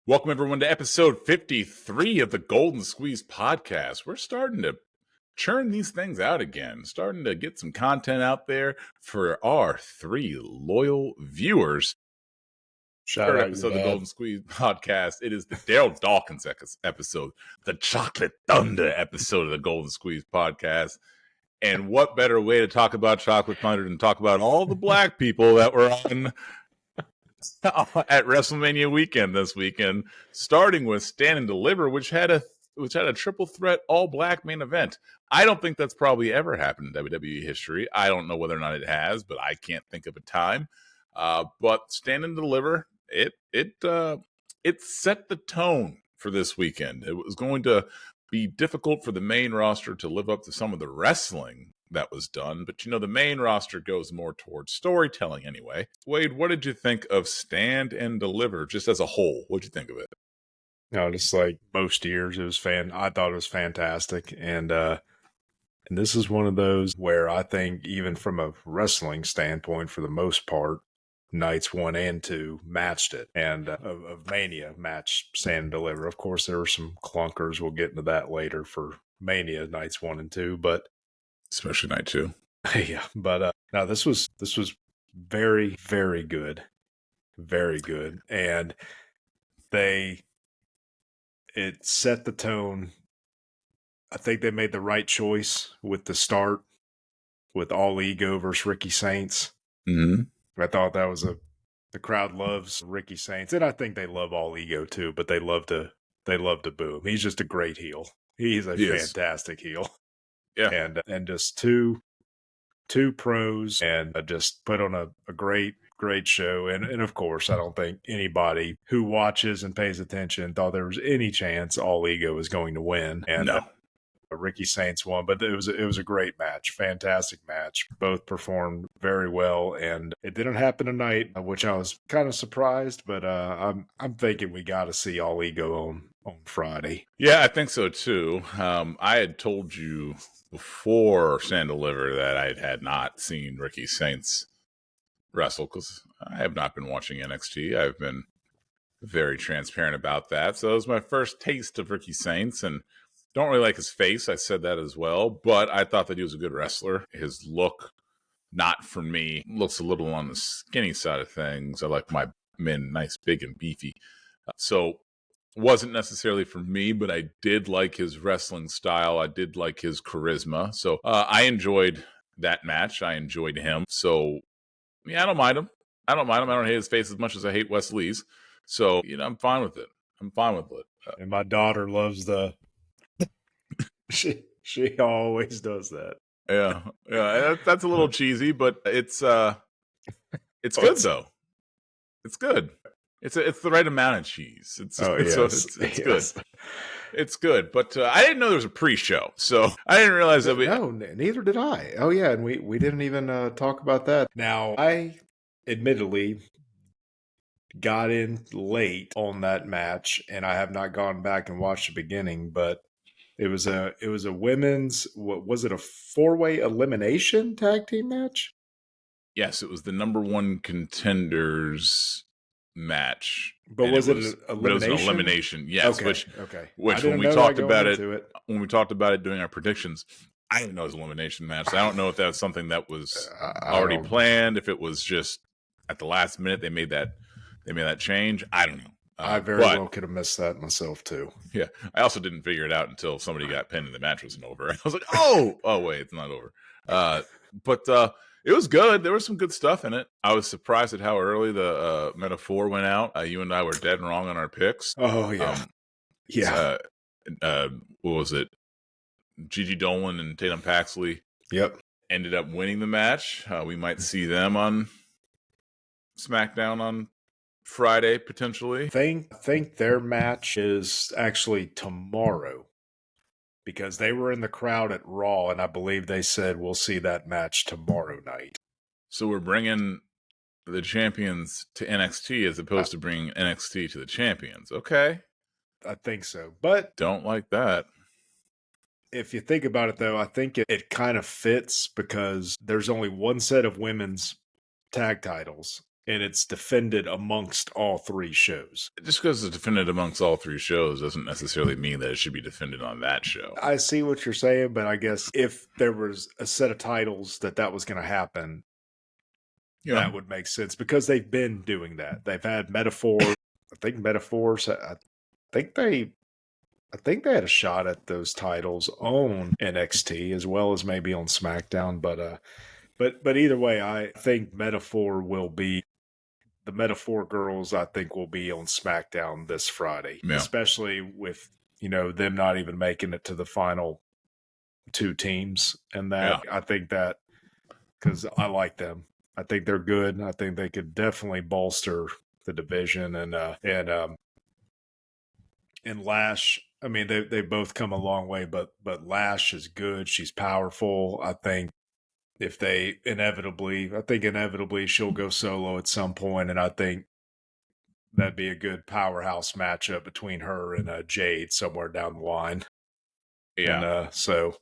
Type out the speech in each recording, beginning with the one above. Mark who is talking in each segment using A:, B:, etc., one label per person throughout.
A: Welcome, everyone, to episode 53 of the Golden Squeeze podcast. We're starting to churn these things out again, starting to get some content out there for our three loyal viewers.
B: Shout out
A: Episode of the Golden Squeeze podcast. It is the Daryl Dawkins episode, the Chocolate Thunder episode of the Golden Squeeze podcast. And what better way to talk about Chocolate Thunder than talk about all the black people that were on at WrestleMania weekend this weekend, starting with Stand and Deliver, which had a triple threat all black main event. I don't think that's probably ever happened in WWE history. I don't know whether or not it has, but I can't think of a time. But Stand and Deliver, it set the tone for this weekend. It was going to be difficult for the main roster to live up to some of the wrestling that was done, but the main roster goes more towards storytelling anyway. Wade, what did you think of Stand and Deliver just as a whole? What'd you think of it?
B: No, just like most years, I thought it was fantastic, and this is one of those where I think even from a wrestling standpoint, for the most part, nights 1 and 2 matched it, and of Mania matched Stand and Deliver. Of course, there were some clunkers. We'll get into that later for Mania nights 1 and 2, but
A: especially night 2.
B: Yeah, but no, this was very, very good, very good, and it set the tone. I think they made the right choice with the start with All Ego versus Ricky Saints.
A: Mm-hmm.
B: I thought that was the crowd loves Ricky Saints, and I think they love All Ego too. But they love to boo him. He's just a great heel. He's a fantastic heel.
A: Yeah,
B: and just two pros, and just put on a great show. And of course, I don't think anybody who watches and pays attention thought there was any chance All Ego was going to win. And
A: no.
B: Ricky Saints won, but it was a great match, fantastic match. Both performed very well, and it didn't happen tonight, which I was kind of surprised. But I'm thinking we got to see All Ego on Friday.
A: Yeah, I think so too. I had told you before Stand and Deliver that I had not seen Ricky Saints wrestle because I have not been watching NXT. I've been very transparent about that. So it was my first taste of Ricky Saints, and don't really like his face. I said that as well, but I thought that he was a good wrestler. His look, not for me, looks a little on the skinny side of things. I like my men nice, big, and beefy. So wasn't necessarily for me, but I did like his wrestling style. I did like his charisma. So I enjoyed that match. I enjoyed him. So yeah, I don't mind him. I don't hate his face as much as I hate Wes Lee's. So, I'm fine with it.
B: And my daughter loves she always does that.
A: Yeah. That's a little cheesy, but it's good though. It's good. It's the right amount of cheese. It's good. It's good, but I didn't know there was a pre-show, so I didn't realize that
B: No, neither did I. Oh yeah, and we didn't even talk about that. Now, I admittedly got in late on that match, and I have not gone back and watched the beginning, but it was a women's, was it a 4-way elimination tag team match?
A: Yes, it was the number 1 contenders match.
B: But was it an elimination?
A: It was an elimination, yes.
B: Okay.
A: Which when we talked about it during our predictions, I didn't know it was an elimination match. So I don't know if that was something that was already planned, if it was just at the last minute they made that change. I don't know.
B: I very well could have missed that myself too.
A: Yeah, I also didn't figure it out until somebody got pinned and the match wasn't over. I was like, oh wait, it's not over. But it was good. There was some good stuff in it. I was surprised at how early the Metaphor went out. You and I were dead wrong on our picks.
B: Oh yeah,
A: what was it? Gigi Dolan and Tatum Paxley.
B: Yep.
A: Ended up winning the match. We might see them on SmackDown on Friday, potentially.
B: I think their match is actually tomorrow because they were in the crowd at Raw, and I believe they said we'll see that match tomorrow night.
A: So we're bringing the champions to NXT as opposed to bringing NXT to the champions. Okay.
B: I think so, but
A: don't like that.
B: If you think about it, though, I think it kind of fits because there's only one set of women's tag titles. and it's defended amongst all 3 shows.
A: Just because it's defended amongst all 3 shows doesn't necessarily mean that it should be defended on that show.
B: I see what you're saying, but I guess if there was a set of titles that was going to happen, that would make sense because they've been doing that. They've had Metaphor. I think Metaphors. I think they had a shot at those titles on NXT as well as maybe on SmackDown. But either way, I think Metaphor will be. The Metaphor girls, I think, will be on SmackDown this Friday, especially with, them not even making it to the final 2 teams. And that, I think that, because I like them. I think they're good. I think they could definitely bolster the division. And Lash, I mean, they both come a long way, but Lash is good. She's powerful. I think inevitably she'll go solo at some point, and I think that'd be a good powerhouse matchup between her and Jade somewhere down the line.
A: Yeah.
B: And so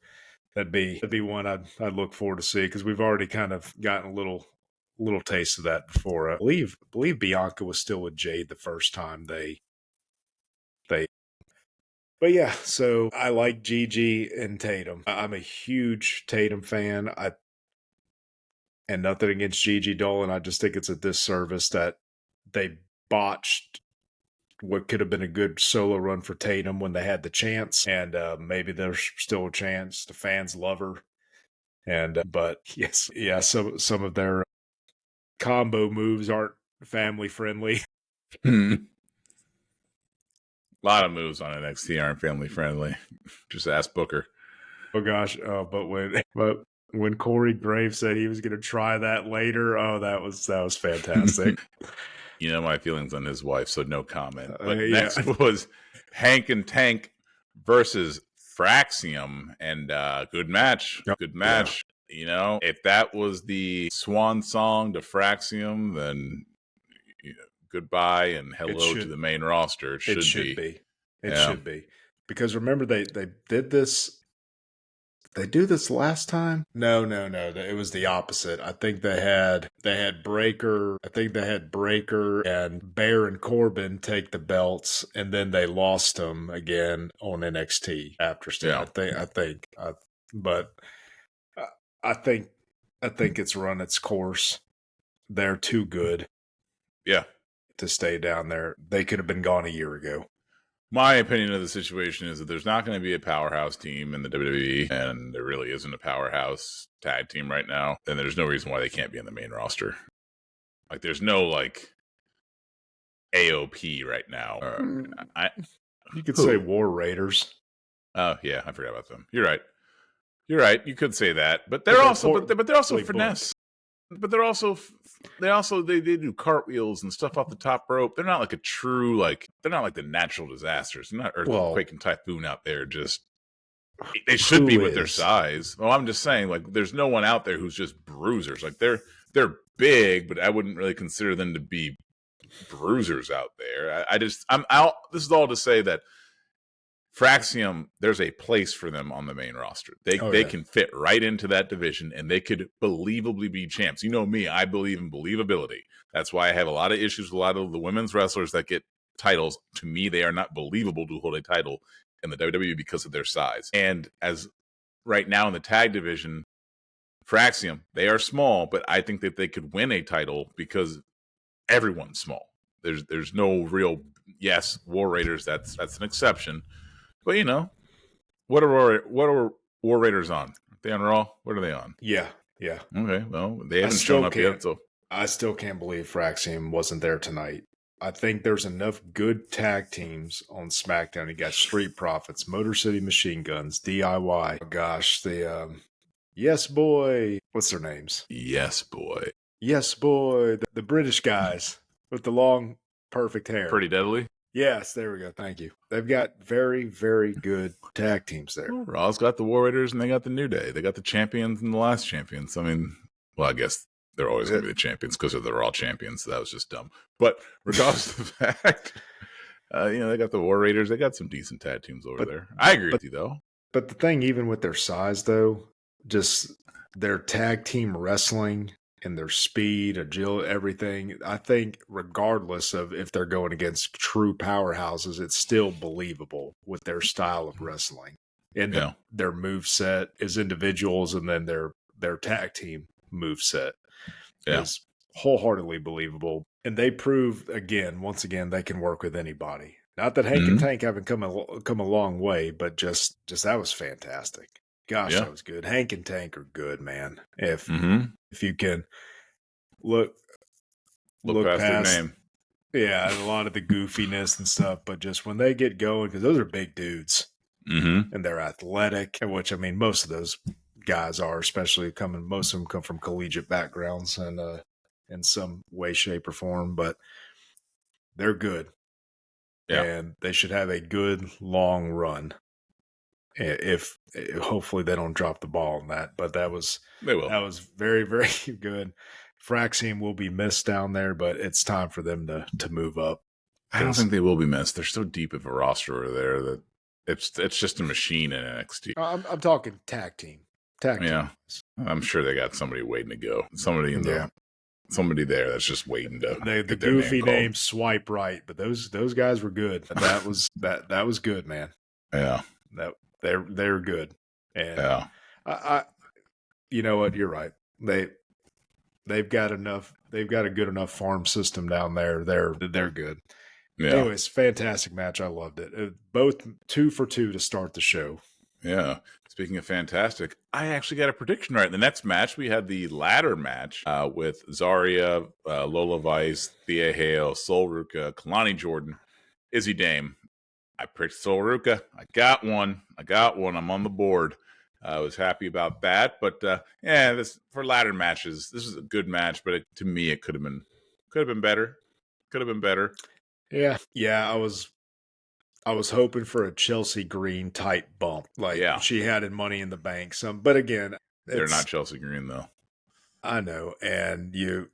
B: that'd be one I'd look forward to see because we've already kind of gotten a little taste of that before. I believe Bianca was still with Jade the first time they. But yeah, so I like Gigi and Tatum. I'm a huge Tatum fan. And nothing against Gigi Dolan. I just think it's a disservice that they botched what could have been a good solo run for Tatum when they had the chance. And maybe there's still a chance. The fans love her. And but yes, yeah, some of their combo moves aren't family friendly.
A: A lot of moves on NXT aren't family friendly. Just ask Booker.
B: Oh gosh, but when Corey Graves said he was going to try that later, that was fantastic.
A: You know my feelings on his wife, so no comment. But next was Hank and Tank versus Fraxium, and good match. Yep. Good match. Yeah. If that was the swan song to Fraxium, then goodbye and hello to the main roster. It should be.
B: It should be. Because remember, they did this. They do this last time? No. It was the opposite. I think they had Breaker. I think they had Breaker and Bear and Corbin take the belts, and then they lost them again on NXT after. Yeah. I think it's run its course. They're too good.
A: Yeah.
B: To stay down there. They could have been gone a year ago.
A: My opinion of the situation is that there's not going to be a powerhouse team in the WWE, and there really isn't a powerhouse tag team right now. And there's no reason why they can't be in the main roster. Like, there's no, AOP right now.
B: You could say War Raiders.
A: Oh, yeah, I forgot about them. You're right. You could say that. But they're also finesse. But they do cartwheels and stuff off the top rope. They're not like a true, they're not like the natural disasters. They're not earthquake and typhoon out there. Just they should be with their size. Well, I'm just saying, there's no one out there who's just bruisers. They're big, but I wouldn't really consider them to be bruisers out there. I'm out. This is all to say that Fraxium, there's a place for them on the main roster. They can fit right into that division, and they could believably be champs. You know me, I believe in believability. That's why I have a lot of issues with a lot of the women's wrestlers that get titles. To me, they are not believable to hold a title in the WWE because of their size. And as right now in the tag division, Fraxium, they are small, but I think that they could win a title because everyone's small. There's no real, yes, War Raiders, that's an exception. But what are War Raiders on? Are they on Raw? What are they on?
B: Yeah.
A: Okay, well, they haven't shown up yet. So
B: I still can't believe Fraxium wasn't there tonight. I think there's enough good tag teams on SmackDown. You got Street Profits, Motor City Machine Guns, DIY. Oh gosh, the Yes Boy. What's their names?
A: Yes Boy.
B: The British guys with the long, perfect hair.
A: Pretty Deadly.
B: Yes, there we go. Thank you. They've got very, very good tag teams there.
A: Well, Raw's got the War Raiders and they got the New Day. They got the champions and the last champions. I mean, well, I guess they're always going to be the champions because they're all champions. So that was just dumb. But regardless of the fact, they got the War Raiders. They got some decent tag teams over there. I agree with you, though.
B: But the thing, even with their size, though, just their tag team wrestling and their speed, agility, everything. I think regardless of if they're going against true powerhouses, it's still believable with their style of wrestling and their move set as individuals, and then their tag team move set is wholeheartely believable. And they prove once again, they can work with anybody. Not that Hank and Tank haven't come a long way, but just that was fantastic. Gosh, that was good. Hank and Tank are good, man. If you can look
A: past their name.
B: Yeah, a lot of the goofiness and stuff, but just when they get going, because those are big dudes and they're athletic, which I mean, most of those guys are, especially most of them come from collegiate backgrounds and in some way, shape, or form, but they're good. Yeah. And they should have a good long run. If hopefully they don't drop the ball on that, but that was very, very good. Fraxine will be missed down there, but it's time for them to move up.
A: I don't think they will be missed. They're so deep of a roster over there that it's just a machine in NXT.
B: I'm talking tag team.
A: Team. I'm sure they got somebody waiting to go. Somebody there that's just waiting to
B: the goofy name Swipe Right, but those guys were good. That was good, man.
A: Yeah.
B: They're good. And I you know what, you're right. They've got a good enough farm system down there. They're good. Yeah. Anyways, fantastic match. I loved it. Both 2 for 2 to start the show.
A: Yeah. Speaking of fantastic, I actually got a prediction right. The next match, we had the ladder match with Zarya, Lola Vice, Thea Hale, Sol Ruka, Kalani Jordan, Izzy Dame. I picked Sol Ruka. I got one. I'm on the board. I was happy about that. But this for ladder matches, this is a good match. But to me, it could have been better. Could have been better.
B: Yeah. I was hoping for a Chelsea Green type bump, like she had in Money in the Bank. But again,
A: they're not Chelsea Green though.
B: I know, and you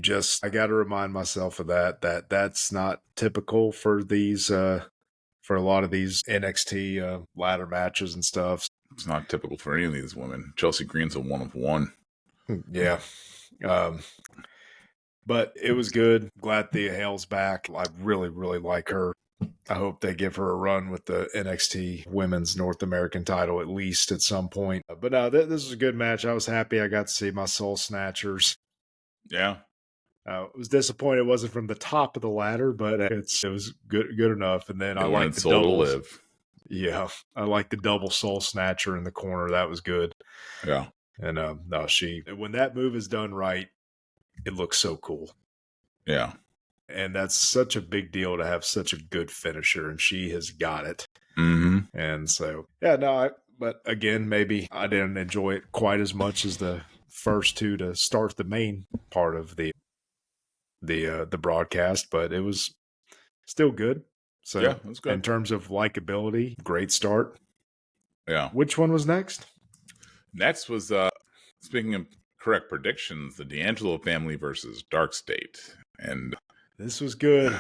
B: just I got to remind myself of that's not typical for these for a lot of these NXT ladder matches and stuff.
A: It's not typical for any of these women. Chelsea Green's a one of one.
B: Yeah. But it was good. Glad Thea Hale's back. I really, really like her. I hope they give her a run with the NXT Women's North American title at least at some point. But no, this was a good match. I was happy I got to see my Soul Snatchers.
A: Yeah.
B: I was disappointed it wasn't from the top of the ladder, but it was good enough. And then I like the double live. Yeah, I like the double Soul Snatcher in the corner. That was good.
A: Yeah.
B: And when that move is done right, it looks so cool.
A: Yeah.
B: And that's such a big deal to have such a good finisher, and she has got it.
A: Mm-hmm.
B: And so, but again, maybe I didn't enjoy it quite as much as the first two to start the main part of the broadcast, but it was still good. So
A: yeah, it was good.
B: In terms of likability, great start.
A: Yeah.
B: Which one was next?
A: Next was, speaking of correct predictions, the D'Angelo family versus Dark State. And
B: this was good.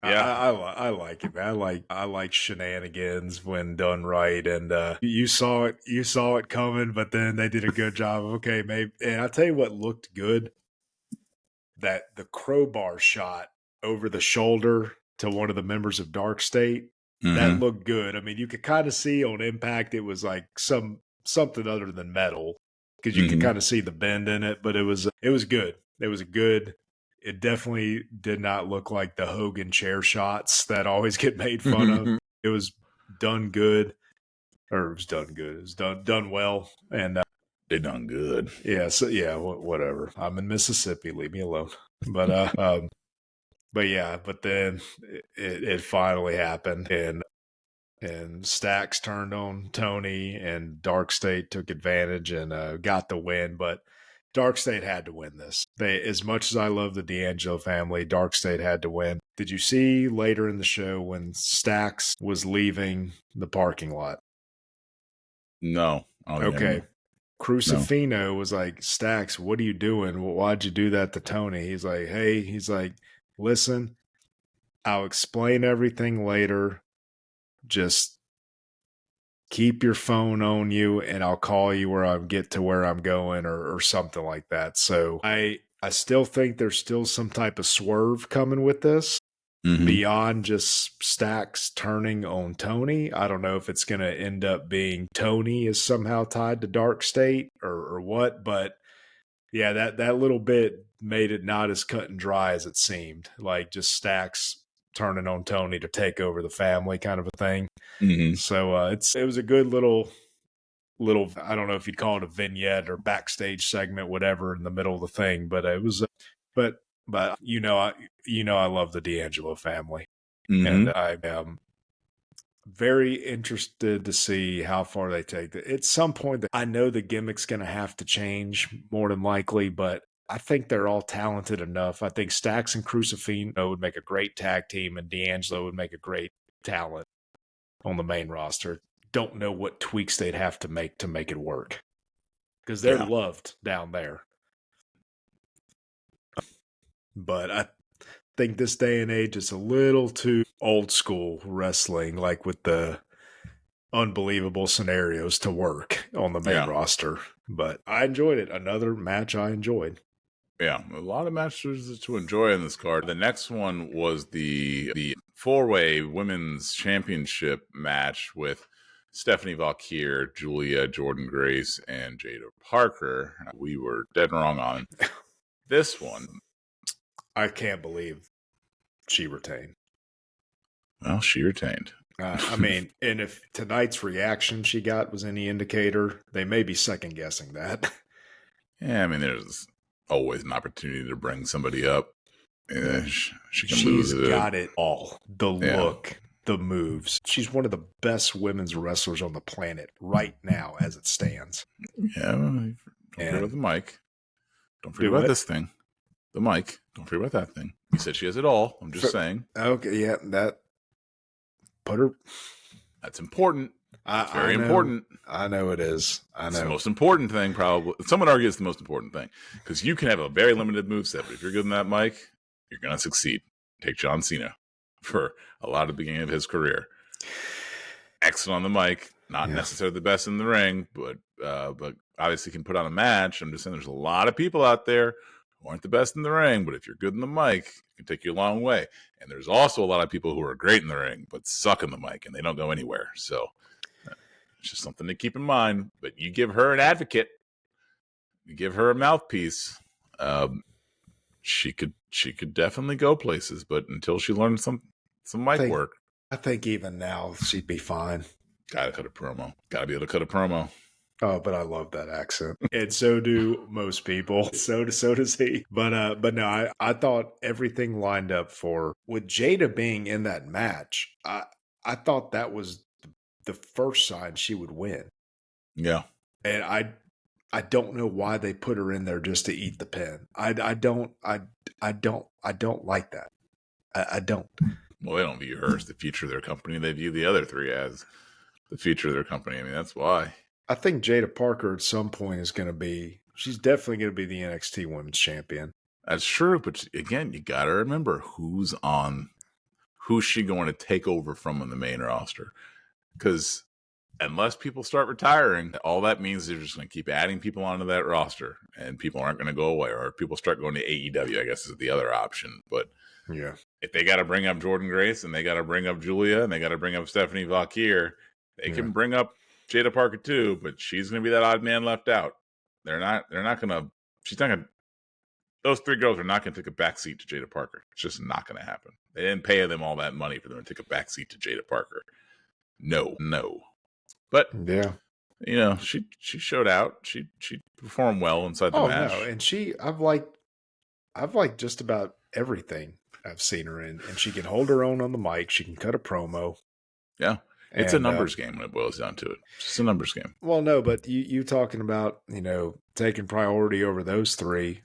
A: Yeah,
B: I like it, man. I like shenanigans when done right, and you saw it coming, but then they did a good job. Okay, maybe, and I tell you what looked good, that the crowbar shot over the shoulder to one of the members of Dark State, that looked good. I mean, you could kind of see on impact it was like something other than metal, because you could kind of see the bend in it, but it was good. It was good. It definitely did not look like the Hogan chair shots that always get made fun of. It was done good, or it was done good. It was done well, and
A: they done good.
B: Yeah, so whatever. I'm in Mississippi. Leave me alone. But but then it finally happened, and Stax turned on Tony, and Dark State took advantage and got the win, but Dark State had to win this. As much as I love the D'Angelo family, Dark State had to win. Did you see later in the show when Stax was leaving the parking lot?
A: No.
B: Okay. Crucifino was like, Stax, what are you doing? Well, why'd you do that to Tony? He's like, listen, I'll explain everything later. Just keep your phone on you and I'll call you where I get to where I'm going or something like that. So I still think there's still some type of swerve coming with this beyond just Stacks turning on Tony. I don't know if it's going to end up being Tony is somehow tied to Dark State or what, but yeah, that little bit made it not as cut and dry as it seemed. Like just Stacks turning on Tony to take over the family kind of a thing. So it was a good little I don't know if you'd call it a vignette or backstage segment, whatever, in the middle of the thing, but it was but I love the D'Angelo family, and I am very interested to see how far they take it. At some point, I know the gimmick's going to have to change more than likely, but I think they're all talented enough. I think Stacks and Crucifino would make a great tag team, and D'Angelo would make a great talent on the main roster. Don't know what tweaks they'd have to make it work because they're loved down there. But I think this day and age is a little too old school wrestling, like with the unbelievable scenarios to work on the main roster. But I enjoyed it. Another match I enjoyed.
A: Yeah, a lot of matches to enjoy in this card. The next one was the four-way women's championship match with Stephanie Valkyrie, Julia, Jordan Grace, and Jada Parker. We were dead wrong on this one.
B: I can't believe she retained.
A: Well, she retained.
B: I mean, and if tonight's reaction she got was any indicator, they may be second guessing that.
A: Yeah, I mean, there's always an opportunity to bring somebody up.
B: She's got it all. The look, the moves. She's one of the best women's wrestlers on the planet right now as it stands.
A: Yeah, don't forget about the mic. Don't forget about this thing. The mic. Don't forget about that thing. You said she has it all. I'm just saying.
B: Okay, yeah, that put her.
A: That's important. It's very important.
B: I know it is. I know.
A: It's the most important thing, probably. Some would argue it's the most important thing because you can have a very limited moveset, but if you're good in that mic, you're going to succeed. Take John Cena for a lot of the beginning of his career. Excellent on the mic, not necessarily the best in the ring, but obviously can put on a match. I'm just saying there's a lot of people out there who aren't the best in the ring, but if you're good in the mic, it can take you a long way. And there's also a lot of people who are great in the ring, but suck in the mic, and they don't go anywhere. So it's just something to keep in mind. But you give her an advocate, you give her a mouthpiece. She could definitely go places, but until she learns some mic work,
B: I think even now she'd be fine.
A: Gotta cut a promo. Gotta be able to cut a promo.
B: Oh, but I love that accent. And so do most people. So does he. But no, I thought everything lined up for with Jada being in that match. I thought that was the first sign she would win.
A: Yeah.
B: And I don't know why they put her in there just to eat the pin. I don't like that. I don't.
A: Well, they don't view her as the future of their company. They view the other three as the future of their company. I mean, that's why.
B: I think Jada Parker at some point is going to be, she's definitely going to be the NXT Women's Champion.
A: That's true. But again, you got to remember who's she going to take over from on the main roster. Because unless people start retiring, all that means they're just going to keep adding people onto that roster and people aren't going to go away. Or if people start going to AEW, I guess is the other option. But
B: yeah,
A: if they got to bring up Jordan Grace and they got to bring up Julia and they got to bring up Stephanie Valkyrie, they can bring up Jada Parker too, but she's going to be that odd man left out. They're not going to, those three girls are not going to take a backseat to Jada Parker. It's just not going to happen. They didn't pay them all that money for them to take a backseat to Jada Parker. No. But,
B: yeah,
A: you know, she showed out. She performed well inside the match.
B: Oh, no. And I've liked just about everything I've seen her in. And she can hold her own on the mic. She can cut a promo.
A: Yeah. It's a numbers game when it boils down to it. It's just a numbers game.
B: Well, no, but you talking about, taking priority over those three.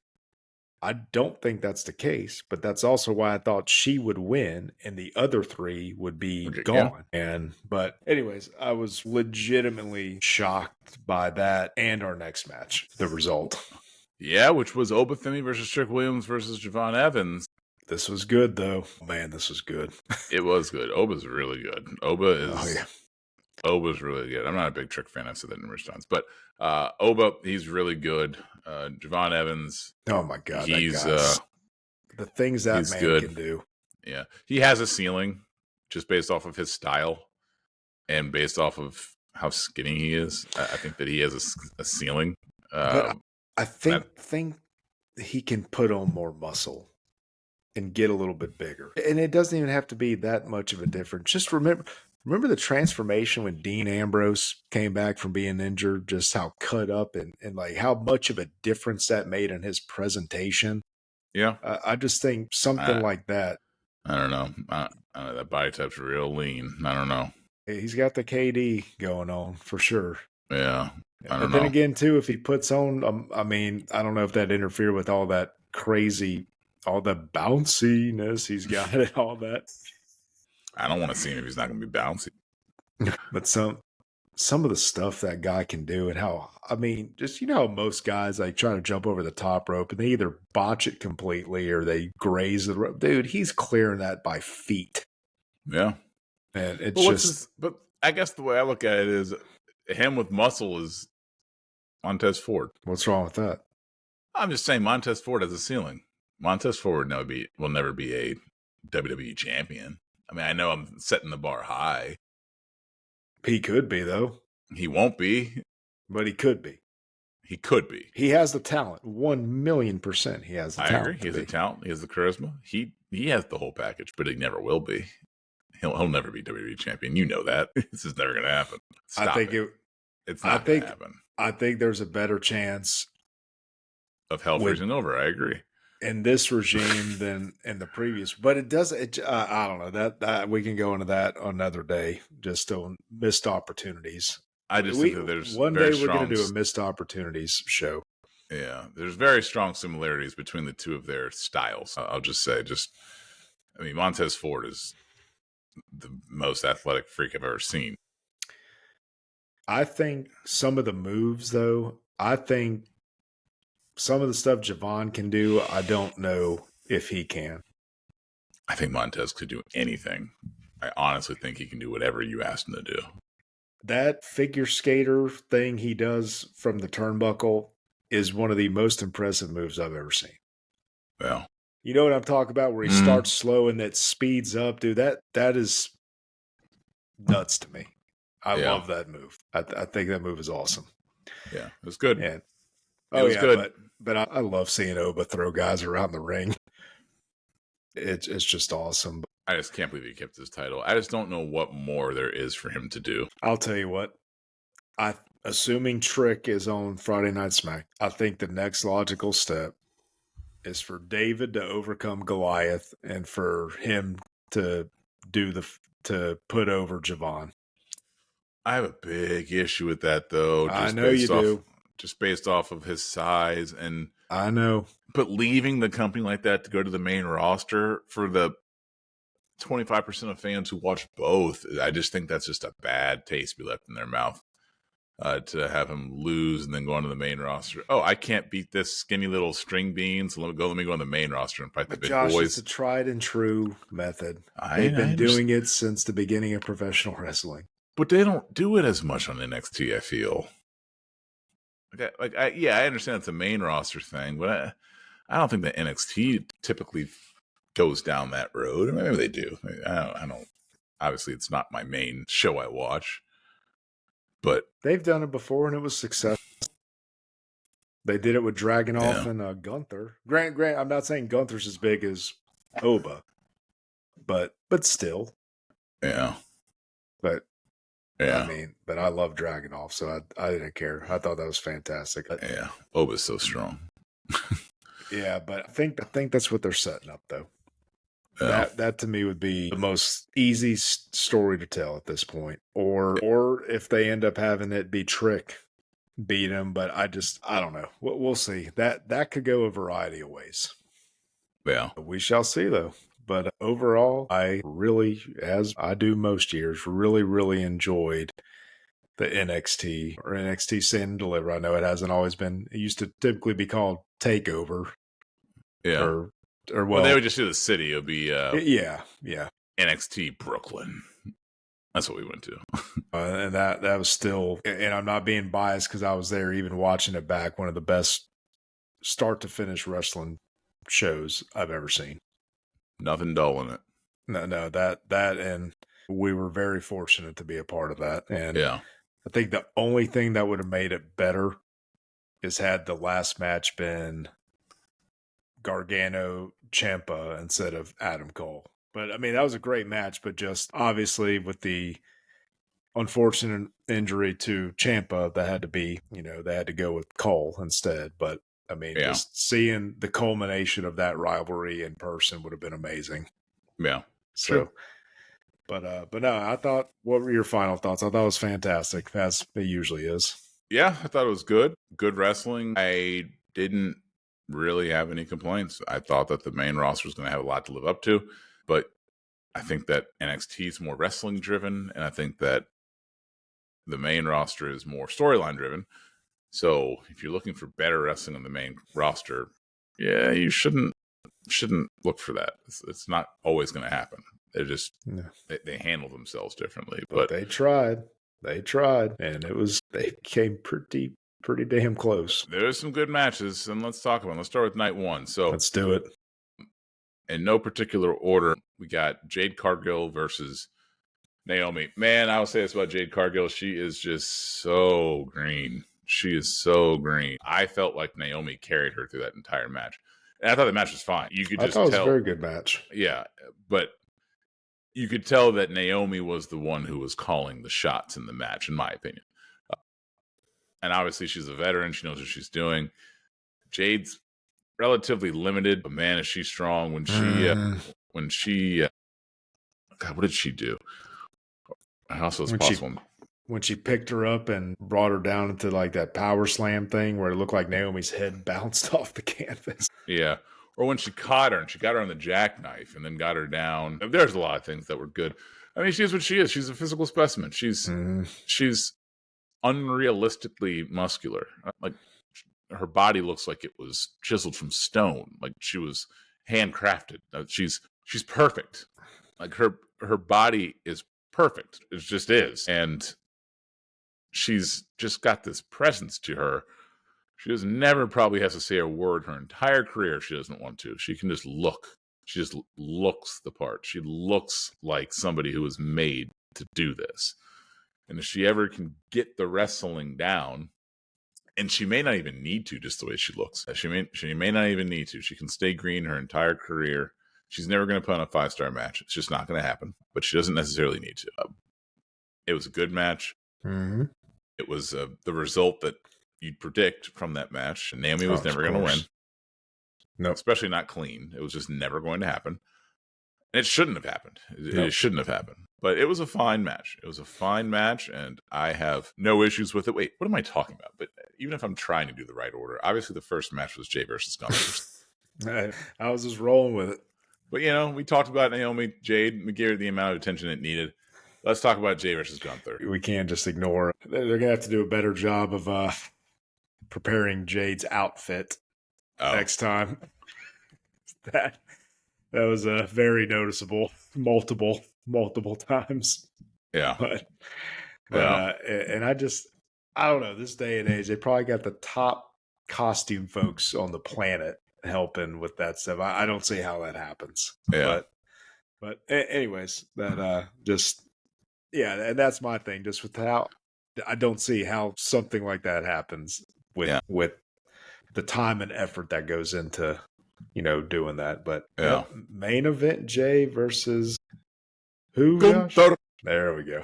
B: I don't think that's the case, but that's also why I thought she would win and the other three would be gone. Yeah. But anyways, I was legitimately shocked by that and our next match, the result.
A: Yeah, which was Oba Femi versus Trick Williams versus Javon Evans.
B: This was good, though. Man, this was good.
A: It was good. Oba's really good. Oba is Oba's really good. I'm not a big Trick fan. I've said that numerous times. But Oba, he's really good. Javon Evans,
B: Oh my God, that
A: he's
B: guy's the things that
A: he's
B: man
A: good.
B: can do.
A: Yeah. He has a ceiling just based off of his style and based off of how skinny he is. I think that he has a ceiling.
B: But I think he can put on more muscle and get a little bit bigger. And it doesn't even have to be that much of a difference. Just remember the transformation when Dean Ambrose came back from being injured, just how cut up and like how much of a difference that made in his presentation.
A: Yeah.
B: I just think something like that.
A: I don't know. That body type's real lean. I don't know.
B: He's got the KD going on for sure.
A: Yeah.
B: But then again, too, if he puts on, I mean, I don't know if that interfere with all that crazy, all the bounciness he's got and all that.
A: I don't want to see him if he's not going to be bouncy.
B: But some of the stuff that guy can do and how, I mean, just, you know, how most guys like try to jump over the top rope and they either botch it completely or they graze the rope. Dude, he's clearing that by feet.
A: Yeah.
B: And it's
A: but I guess the way I look at it is him with muscle is Montez Ford.
B: What's wrong with that?
A: I'm just saying Montez Ford has a ceiling. Montez Ford will never be a WWE champion. I mean, I know I'm setting the bar high.
B: He could be, though.
A: He won't be.
B: But he could be.
A: He could be.
B: He has the talent. 1,000,000% he has the talent.
A: I agree. He has the talent. He has the charisma. He has the whole package, but he never will be. He'll never be WWE champion. You know that. This is never going to happen. Stop it's not going to happen.
B: I think there's a better chance
A: of hell freezing over. I agree.
B: In this regime than in the previous, but it does. I don't know that we can go into that another day. Just on missed opportunities.
A: I just think that there's
B: one day we're going to do a missed opportunities show.
A: Yeah, there's very strong similarities between the two of their styles. I'll just say, I mean, Montez Ford is the most athletic freak I've ever seen.
B: I think some of the moves, though, I think some of the stuff Javon can do, I don't know if he can.
A: I think Montez could do anything. I honestly think he can do whatever you asked him to do.
B: That figure skater thing he does from the turnbuckle is one of the most impressive moves I've ever seen.
A: Well,
B: you know what I'm talking about, where he starts slow and that speeds up, dude. That is nuts to me. I love that move. I think that move is awesome.
A: Yeah, it was good.
B: And it was good. But I love seeing Oba throw guys around the ring. It's just awesome.
A: I just can't believe he kept his title. I just don't know what more there is for him to do.
B: I'll tell you what. Assuming Trick is on Friday Night Smack, I think the next logical step is for David to overcome Goliath and for him to put over Javon.
A: I have a big issue with that, though.
B: I know you do.
A: Just based off of his size and
B: I know.
A: But leaving the company like that to go to the main roster for the 25% of fans who watch both, I just think that's just a bad taste to be left in their mouth. To have him lose and then go on to the main roster. Oh, I can't beat this skinny little string bean, so let me go on the main roster and fight the big boys.
B: It's a tried and true method. They've been doing it since the beginning of professional wrestling.
A: But they don't do it as much on NXT, I feel. I understand it's a main roster thing, but I don't think that NXT typically goes down that road. Maybe they do. I don't. Obviously, it's not my main show I watch, but
B: they've done it before and it was successful. They did it with Dragunov and Gunther. Grant, I'm not saying Gunther's as big as Oba, but still,
A: yeah.
B: But
A: yeah,
B: I mean, but I love Dragunov, so I didn't care. I thought that was fantastic.
A: Yeah, Oba's so strong.
B: Yeah, but I think that's what they're setting up, though.
A: Yeah.
B: That to me would be the most easy story to tell at this point. Or if they end up having it be Trick beat him, but I don't know. We'll see. That could go a variety of ways.
A: Yeah.
B: We shall see, though. But overall, I really, as I do most years, really, really enjoyed the NXT or NXT Stand and Deliver. I know it hasn't always been. It used to typically be called Takeover.
A: Yeah.
B: Or well,
A: they would just do the city. It would be
B: yeah.
A: NXT Brooklyn. That's what we went to.
B: And that was still, and I'm not being biased because I was there even watching it back, one of the best start to finish wrestling shows I've ever seen.
A: Nothing dull in it.
B: No, that and we were very fortunate to be a part of that. And
A: Yeah.
B: I think the only thing that would have made it better is had the last match been Gargano Ciampa instead of Adam Cole. But I mean, that was a great match, but just obviously with the unfortunate injury to Ciampa, that had to be, they had to go with Cole instead. But I mean, just seeing the culmination of that rivalry in person would have been amazing.
A: Yeah.
B: So, sure. But no, I thought, what were your final thoughts? I thought it was fantastic, as it usually is.
A: Yeah, I thought it was good. Good wrestling. I didn't really have any complaints. I thought that the main roster was going to have a lot to live up to, but I think that NXT is more wrestling driven, and I think that the main roster is more storyline driven. So if you're looking for better wrestling on the main roster, yeah, you shouldn't look for that. It's not always going to happen. They're just they handle themselves differently. But
B: they tried. They tried, and they came pretty damn close.
A: There's some good matches, and let's talk about them. Let's start with night one. So
B: let's do it.
A: In no particular order, we got Jade Cargill versus Naomi. Man, I will say this about Jade Cargill. She is just so green. She is so green. I felt like Naomi carried her through that entire match. And I thought the match was fine. You could just tell.
B: I thought it was a very good match.
A: Yeah, but you could tell that Naomi was the one who was calling the shots in the match, in my opinion. And obviously, she's a veteran. She knows what she's doing. Jade's relatively limited, but man, is she strong. When she God, what did she do? How else was possible?
B: When she picked her up and brought her down into like that power slam thing where it looked like Naomi's head bounced off the canvas.
A: Yeah. Or when she caught her and she got her on the jackknife and then got her down. There's a lot of things that were good. I mean, she is what she is. She's a physical specimen. She's unrealistically muscular. Like her body looks like it was chiseled from stone. Like she was handcrafted. She's perfect. Like her body is perfect. It just is. And she's just got this presence to her. She never probably has to say a word her entire career. She doesn't want to. She can just look. She just looks the part. She looks like somebody who was made to do this. And if she ever can get the wrestling down, and she may not even need to, just the way she looks. She may not even need to. She can stay green her entire career. She's never going to put on a 5-star match. It's just not going to happen. But she doesn't necessarily need to. It was a good match.
B: Mm-hmm.
A: It was the result that you'd predict from that match. Naomi was never going to win.
B: No,
A: especially not clean. It was just never going to happen. And it shouldn't have happened. It shouldn't have happened. But it was a fine match. It was a fine match, and I have no issues with it. Wait, what am I talking about? But even if I'm trying to do the right order, obviously the first match was Jay versus Gunther.
B: I was just rolling with it.
A: But, we talked about Naomi, Jade. We gave her the amount of attention it needed. Let's talk about Jay versus Gunther.
B: We can't just ignore it. They're going to have to do a better job of preparing Jade's outfit next time. That was very noticeable, multiple times.
A: Yeah.
B: But and I don't know, this day and age, they probably got the top costume folks on the planet helping with that stuff. I don't see how that happens.
A: Yeah.
B: But anyways, that and that's my thing. Just with how I don't see how something like that happens with the time and effort that goes into doing that. But main event, Jay versus who? Josh? There we go.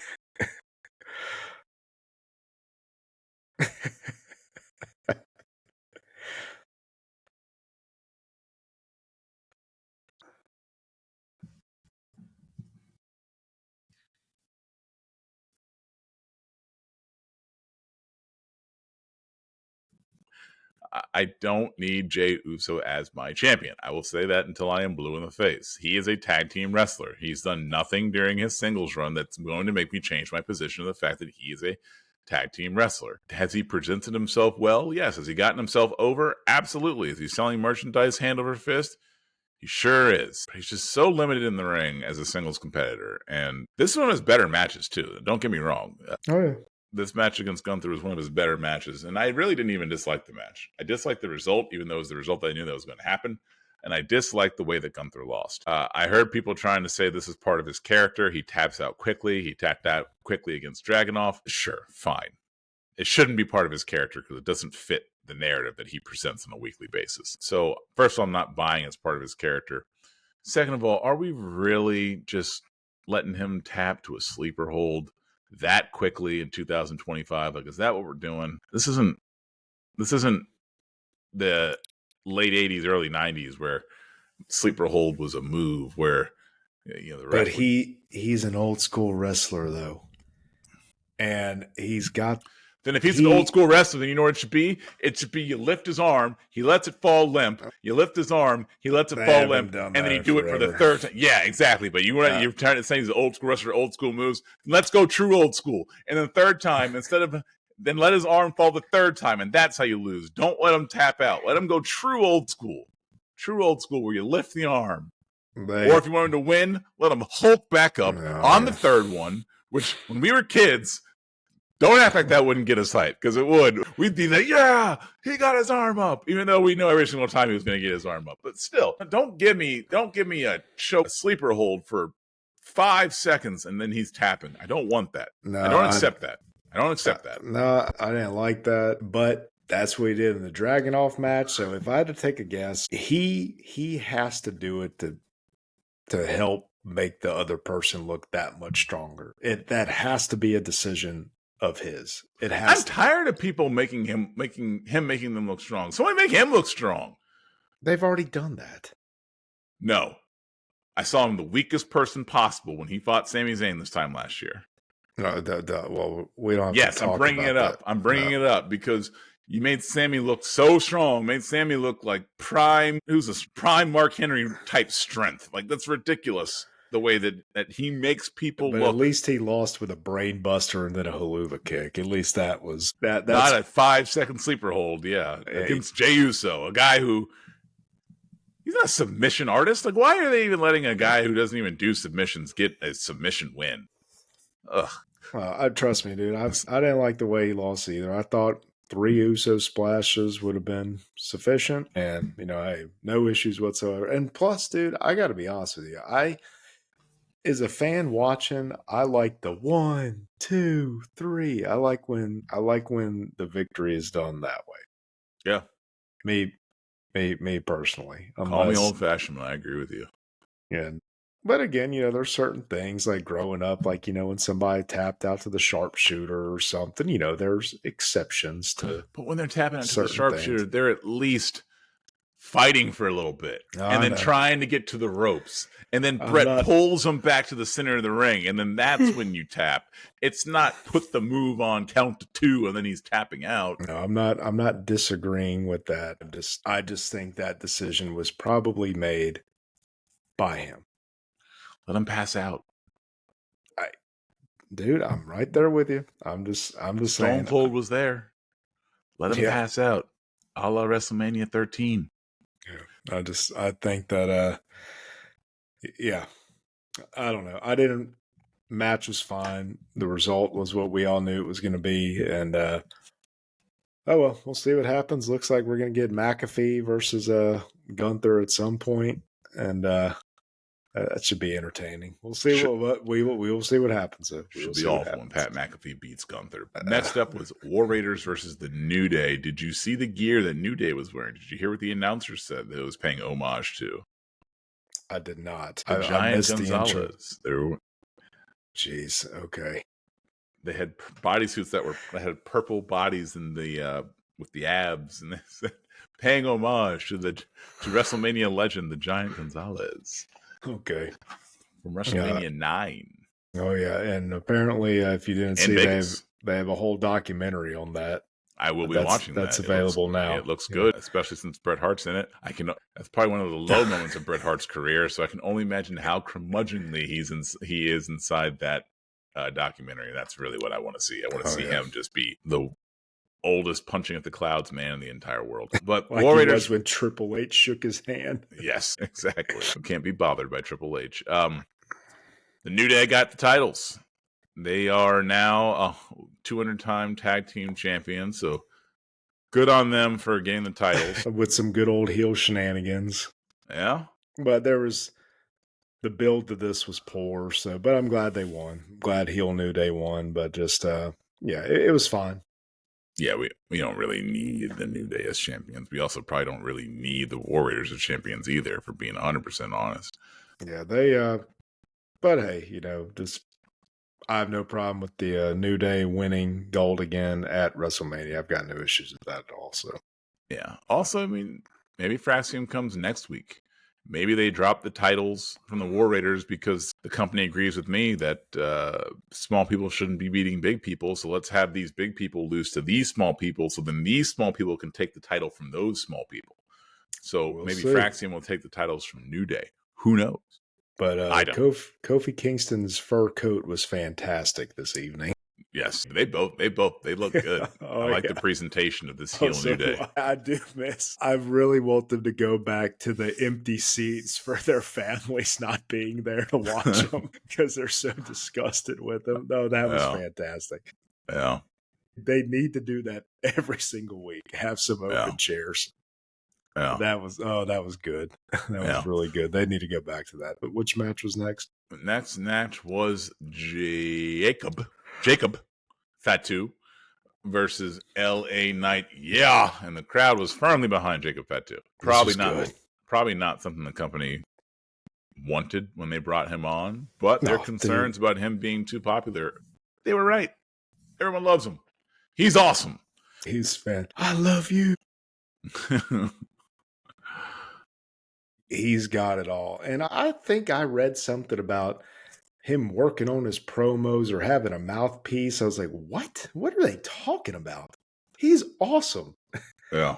A: I don't need Jey Uso as my champion. I will say that until I am blue in the face. He is a tag team wrestler. He's done nothing during his singles run that's going to make me change my position of the fact that he is a tag team wrestler. Has he presented himself well? Yes. Has he gotten himself over? Absolutely. Is he selling merchandise hand over fist? He sure is. He's just so limited in the ring as a singles competitor. And this one has better matches, too. Don't get me wrong.
B: Oh, yeah.
A: This match against Gunther was one of his better matches. And I really didn't even dislike the match. I disliked the result, even though it was the result that I knew that was going to happen. And I disliked the way that Gunther lost. I heard people trying to say this is part of his character. He taps out quickly. He tapped out quickly against Dragunov. Sure, fine. It shouldn't be part of his character because it doesn't fit the narrative that he presents on a weekly basis. So, first of all, I'm not buying as part of his character. Second of all, are we really just letting him tap to a sleeper hold that quickly in 2025? Like, is that what we're doing? This isn't the late 80s, early 90s where sleeper hold was a move where, you know,
B: but he's an old school wrestler though. And he's got.
A: Then if he's an old school wrestler, then you know what it should be? It should be you lift his arm, he lets it fall limp. You lift his arm, he lets it fall limp, and then you do it for the third time. Yeah, exactly. But you're trying to say he's an old school wrestler, old school moves. Let's go true old school. And then the third time, then let his arm fall the third time, and that's how you lose. Don't let him tap out. Let him go true old school. True old school where you lift the arm. Or if you want him to win, let him Hulk back up on the third one, which when we were kids, don't act like that wouldn't get us hyped, because it would. We'd be like, yeah, he got his arm up, even though we know every single time he was going to get his arm up. But still, don't give me a sleeper hold for 5 seconds and then he's tapping. I don't want that. No, I don't accept that. I don't accept that.
B: No, I didn't like that, but that's what he did in the Dragunov match. So if I had to take a guess, he has to do it to help make the other person look that much stronger. That has to be a decision of his.
A: I'm tired of people making them look strong. Somebody make him look strong.
B: They've already done that.
A: No. I saw him the weakest person possible when he fought Sami Zayn this time last year.
B: No, well, we don't have to talk
A: I'm bringing it up. I'm bringing it up because you made Sami look so strong. Made Sami look like prime Mark Henry type strength. Like, that's ridiculous. The way that he makes people look.
B: At least he lost with a brain buster and then a haluva kick. At least that was that's
A: not a 5-second sleeper hold. Yeah, against Jey Uso, a guy who he's not a submission artist. Like, why are they even letting a guy who doesn't even do submissions get a submission win? Ugh.
B: Trust me, dude. I didn't like the way he lost either. I thought 3 Uso splashes would have been sufficient, and hey, no issues whatsoever. And plus, dude, I got to be honest with you, as a fan watching, I like the 1, 2, 3. I like when the victory is done that way.
A: Yeah,
B: me personally.
A: Call me old fashioned, but I agree with you.
B: Yeah, but again, there's certain things like growing up, like when somebody tapped out to the sharpshooter or something. There's exceptions to.
A: But when they're tapping out to the sharpshooter, they're at least fighting for a little bit and then trying to get to the ropes, and then Brett pulls them back to the center of the ring, and then that's when you tap. It's not put the move on, count to 2, and then he's tapping out.
B: No, I'm not disagreeing with that. I just think that decision was probably made by him.
A: Let him pass out.
B: Dude, I'm right there with you. I'm just saying.
A: Stone Cold was there. Let him pass out. A la WrestleMania 13.
B: Yeah, I think that, yeah, I don't know. Match was fine. The result was what we all knew it was going to be. And, oh, well, we'll see what happens. Looks like we're going to get McAfee versus Gunther at some point. And that should be entertaining. We'll see we will see what happens.
A: Should be awful when Pat McAfee beats Gunther. Next up was War Raiders versus the New Day. Did you see the gear that New Day was wearing? Did you hear what the announcer said that it was paying homage to?
B: I did not.
A: The Giant Gonzalez.
B: Jeez. Okay.
A: They had bodysuits that had purple bodies in the with the abs, and they said paying homage to WrestleMania legend, the Giant Gonzalez.
B: Okay.
A: From WrestleMania 9.
B: Oh, yeah. And apparently, if you didn't see, they have a whole documentary on that.
A: I will be watching that.
B: That's available now.
A: It looks good, especially since Bret Hart's in it. That's probably one of the low moments of Bret Hart's career, so I can only imagine how curmudgeonly he is inside that documentary. That's really what I want to see. I want to see him just be the oldest punching at the clouds man in the entire world. But
B: Like
A: War
B: he
A: Raiders,
B: was when Triple H shook his hand.
A: yes, exactly. Can't be bothered by Triple H. The New Day got the titles. They are now 200-time tag team champions. So good on them for getting the titles.
B: With some good old heel shenanigans.
A: Yeah.
B: But the build to this was poor, but I'm glad they won. Glad heel New Day won, but just it was fine.
A: Yeah, we don't really need the New Day as champions. We also probably don't really need the War Raiders as champions either, for being 100% honest.
B: Yeah, they but hey, just I have no problem with the New Day winning gold again at WrestleMania. I've got no issues with that at all. So
A: yeah. Also, I mean, maybe Fraxium comes next week. Maybe they drop the titles from the War Raiders because the company agrees with me that small people shouldn't be beating big people. So let's have these big people lose to these small people. So then these small people can take the title from those small people. So maybe Fraxium will take the titles from New Day. Who knows?
B: But Kofi Kingston's fur coat was fantastic this evening.
A: Yes, they look good. I like the presentation of this heel New Day.
B: I do miss. I really want them to go back to the empty seats for their families not being there to watch them because they're so disgusted with them. No, that was fantastic.
A: Yeah,
B: they need to do that every single week. Have some open chairs.
A: Yeah,
B: that was good. That was really good. They need to go back to that. But which match was next?
A: Next match was Jacob Fatu versus LA Knight. Yeah, and the crowd was firmly behind Jacob Fatu. Probably not something the company wanted when they brought him on, but their concerns about him being too popular, they were right. Everyone loves him. He's awesome.
B: He's fan. I love you. He's got it all. And I think I read something about him working on his promos or having a mouthpiece. I was like, what? What are they talking about? He's awesome.
A: Yeah.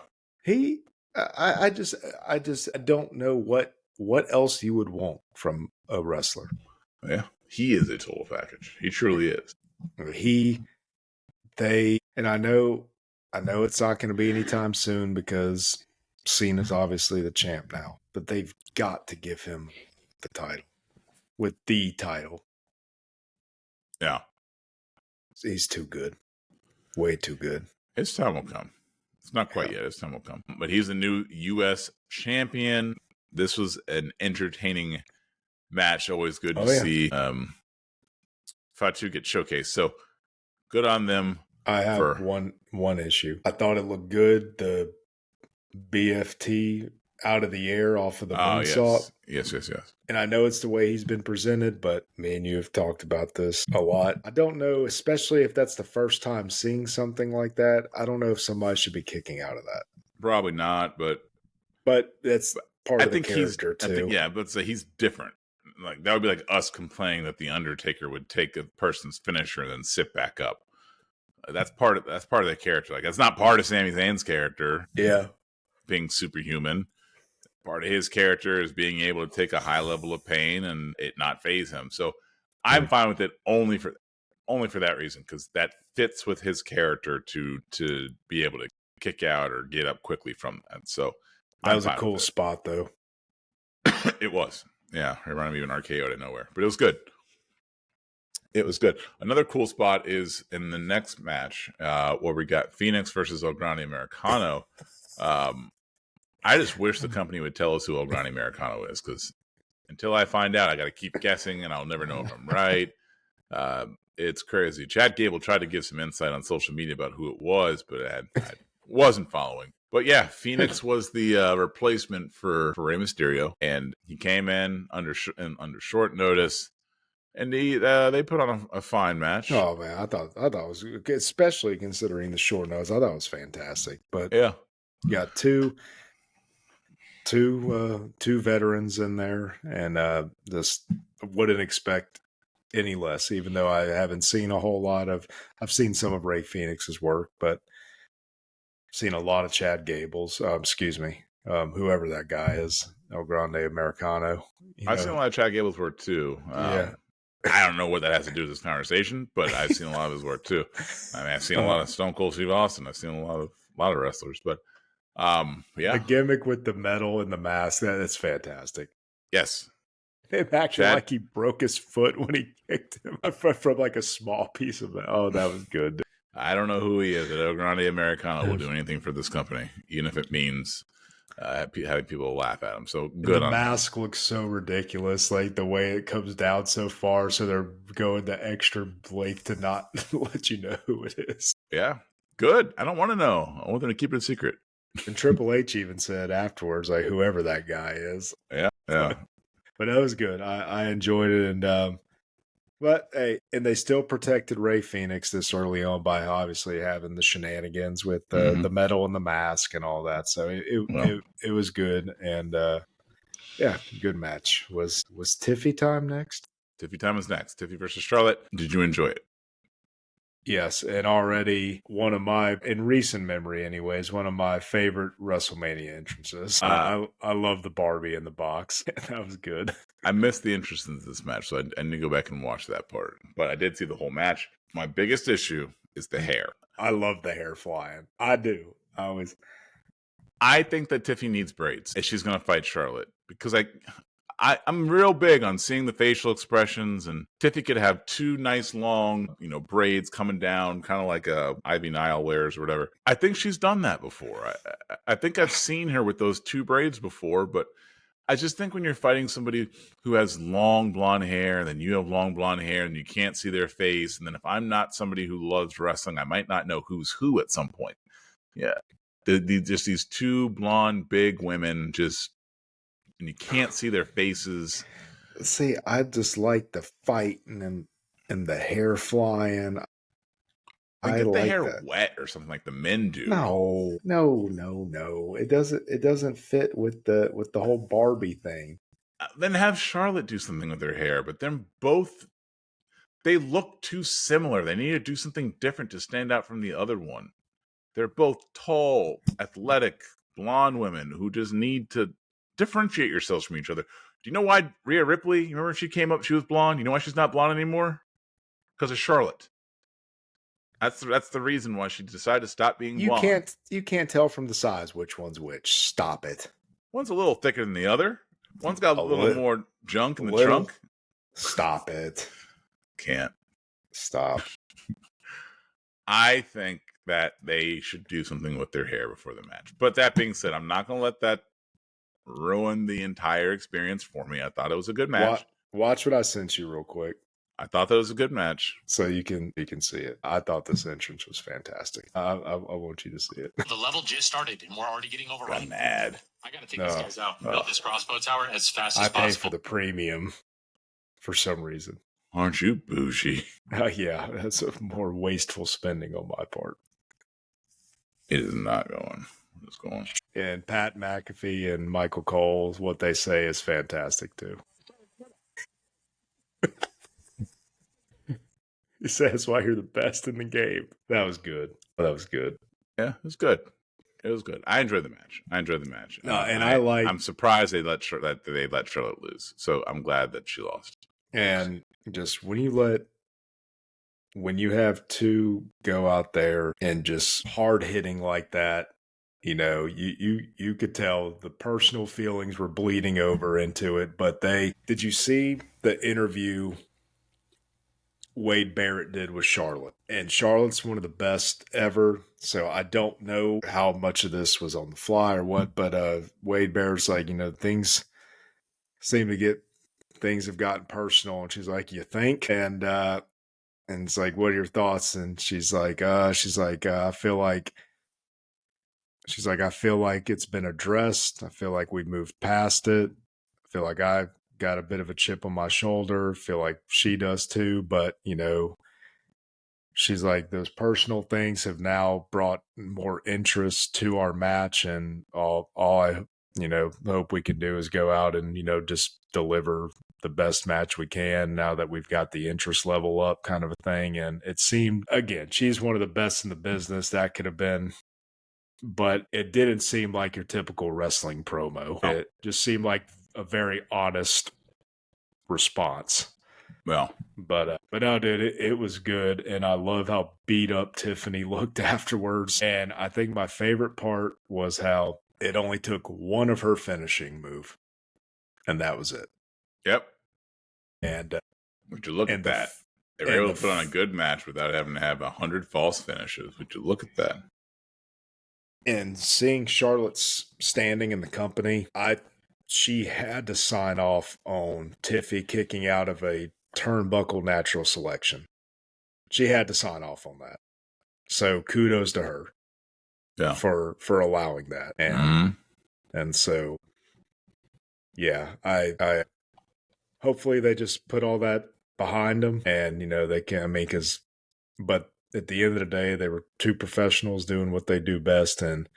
B: I just don't know what else you would want from a wrestler.
A: Yeah. He is a total package. He truly is.
B: And I know it's not going to be anytime soon because Cena's obviously the champ now, but they've got to give him the title. With the title.
A: Yeah.
B: He's too good. Way too good.
A: His time will come. It's not quite yet. His time will come. But he's the new U.S. champion. This was an entertaining match. Always good to see Fatu get showcased. So good on them.
B: I have one issue. I thought it looked good. The BFT out of the air off of the moonsault.
A: Yes.
B: And I know it's the way he's been presented, but me and you have talked about this a lot. I don't know, especially if that's the first time seeing something like that. I don't know if somebody should be kicking out of that.
A: Probably not, but
B: that's part of the character too.
A: But he's different. Like that would be like us complaining that the Undertaker would take a person's finisher and then sit back up. That's part of the character. Like that's not part of Sami Zayn's character.
B: Yeah,
A: being superhuman. Part of his character is being able to take a high level of pain and it not faze him. So I'm fine with it only for that reason, because that fits with his character to be able to kick out or get up quickly from that. So
B: that was a cool spot, though.
A: It was, yeah. It reminded me of an RKO out of nowhere, but it was good. It was good. Another cool spot is in the next match where we got Phoenix versus El Grande Americano. I just wish the company would tell us who El Grande Americano is, because until I find out, I got to keep guessing, and I'll never know if I'm right. It's crazy. Chad Gable tried to give some insight on social media about who it was, but I wasn't following. But yeah, Phoenix was the replacement for Rey Mysterio, and he came in under short notice, and they put on a fine match.
B: Oh man, I thought it was, especially considering the short notice, I thought it was fantastic. But
A: yeah,
B: you got two veterans in there, and just wouldn't expect any less, even though I haven't seen a whole lot of. I've seen some of Rey Phoenix's work, but I've seen a lot of Chad Gable's. Whoever that guy is, El Grande Americano.
A: I've seen a lot of Chad Gable's work too.
B: Yeah,
A: I don't know what that has to do with this conversation, but I've seen a lot of his work too. I mean, I've seen a lot of Stone Cold Steve Austin. I've seen a lot of wrestlers, but yeah.
B: The gimmick with the medal and the mask, that's fantastic.
A: Yes.
B: Him acting like he broke his foot when he kicked him from like a small piece of it. Oh, that was good.
A: I don't know who he is, but El Grande Americano will do anything for this company, even if it means having people laugh at him. So good.
B: The mask looks so ridiculous, like the way it comes down so far. So they're going the extra length to not let you know who it is.
A: Yeah, good. I don't want to know. I want them to keep it a secret.
B: And Triple H even said afterwards, like, whoever that guy is.
A: Yeah.
B: But that was good. I enjoyed it. And but hey, and they still protected Rey Fenix this early on by obviously having the shenanigans with the medal and the mask and all that. So it was good. And yeah, good match. Was Tiffy time next?
A: Tiffy time is next. Tiffy versus Charlotte. Did you enjoy it?
B: Yes, and already one of my, in recent memory anyways, one of my favorite WrestleMania entrances. I love the Barbie in the box. That was good.
A: I missed the interest in this match, so I need to go back and watch that part. But I did see the whole match. My biggest issue is the hair.
B: I love the hair flying. I do.
A: I think that Tiffy needs braids if she's going to fight Charlotte, because I'm real big on seeing the facial expressions, and Tiffy could have two nice long, braids coming down, kind of like Ivy Nile wears or whatever. I think she's done that before. I think I've seen her with those two braids before, but I just think when you're fighting somebody who has long blonde hair, and then you have long blonde hair, and you can't see their face, and then if I'm not somebody who loves wrestling, I might not know who's who at some point. Yeah, just these two blonde big women and you can't see their faces.
B: See, I just like the fight and the hair flying.
A: Get the hair wet or something like the men do.
B: No. It doesn't fit with the whole Barbie thing.
A: Then have Charlotte do something with her hair, but then they look too similar. They need to do something different to stand out from the other one. They're both tall, athletic, blonde women who just need to differentiate yourselves from each other. Do you know why Rhea Ripley, you remember she came up, she was blonde? You know why she's not blonde anymore? Because of Charlotte. That's the reason why she decided to stop being blonde.
B: You can't tell from the size which one's which. Stop it.
A: One's a little thicker than the other. One's got a little more junk in the trunk.
B: Stop it.
A: Can't.
B: Stop.
A: I think that they should do something with their hair before the match. But that being said, I'm not going to let that ruin the entire experience for me. I thought it was a good match.
B: Watch what I sent you real quick.
A: I thought that was a good match.
B: So you can see it. I thought this entrance was fantastic. I want you to see it.
C: The level just started and we're already getting overrun.
A: I'm mad.
C: I got to take these guys out and build this crossbow tower as fast as possible.
B: I pay for the premium for some reason.
A: Aren't you bougie?
B: Yeah, that's a more wasteful spending on my part.
A: It is not going. It's going.
B: And Pat McAfee and Michael Cole, what they say is fantastic too. He says why you're the best in the game. That was good. That was good.
A: Yeah, it was good. It was good. I enjoyed the match.
B: No, and I'm
A: surprised they let Charlotte lose. So I'm glad that she lost.
B: And just when you have two go out there and just hard hitting like that, you could tell the personal feelings were bleeding over into it. But did you see the interview Wade Barrett did with Charlotte? And Charlotte's one of the best ever. So I don't know how much of this was on the fly or what, but Wade Barrett's like, things have gotten personal. And she's like, you think? And it's like, what are your thoughts? And she's like, I feel like it's been addressed. I feel like we moved past it. I feel like I've got a bit of a chip on my shoulder. I feel like she does too. But, she's like, those personal things have now brought more interest to our match. And all I, hope we can do is go out and, just deliver the best match we can now that we've got the interest level up, kind of a thing. And it seemed, again, she's one of the best in the business. That could have been, but it didn't seem like your typical wrestling promo. It just seemed like a very honest response.
A: Well,
B: But no, dude, it was good, and I love how beat up Tiffany looked afterwards. And I think my favorite part was how it only took one of her finishing move, and that was it.
A: yep.
B: And
A: Would you look at that? They were able to put on a good match without having to have 100 false finishes. Would you look at that?
B: And seeing Charlotte's standing in the company, she had to sign off on Tiffy kicking out of a turnbuckle natural selection. She had to sign off on that. So kudos to her.
A: Yeah.
B: For allowing that. And so yeah, I hopefully they just put all that behind them, and they can but at the end of the day, they were two professionals doing what they do best, and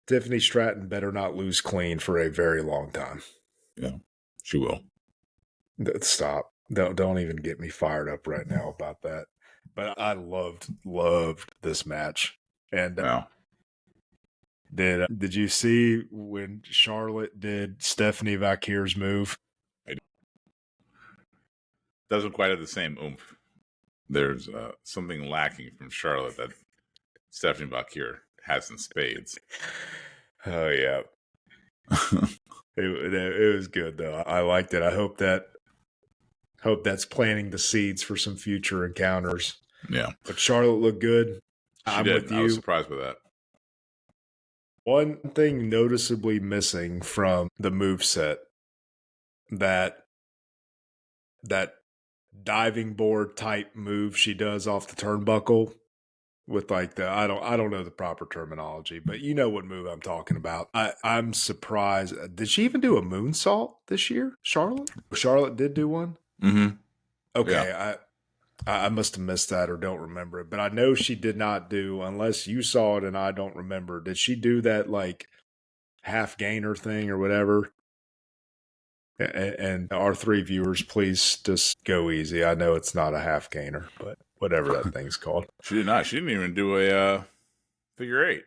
B: Tiffany Stratton better not lose clean for a very long time.
A: Yeah, she will.
B: Stop. Don't even get me fired up right now about that. But I loved this match. And did you see when Charlotte did Stephanie Vakir's move?
A: Doesn't quite have the same oomph. There's something lacking from Charlotte that Stephanie Vakir has in spades.
B: Oh yeah, it was good though. I liked it. I hope that's planting the seeds for some future encounters.
A: Yeah,
B: but Charlotte looked good.
A: I'm with you. I was surprised with that.
B: One thing noticeably missing from the moveset, that diving board type move she does off the turnbuckle with like I don't know the proper terminology, but you know what move I'm talking about. I'm surprised. Did she even do a moonsault this year, Charlotte? Charlotte did do one?
A: Mm-hmm.
B: Okay,
A: yeah.
B: I must have missed that or don't remember it, but I know she did not do, unless you saw it and I don't remember. Did she do that like half gainer thing or whatever? And our three viewers, please just go easy. I know it's not a half gainer, but whatever that thing's called.
A: She did not. She didn't even do a figure eight.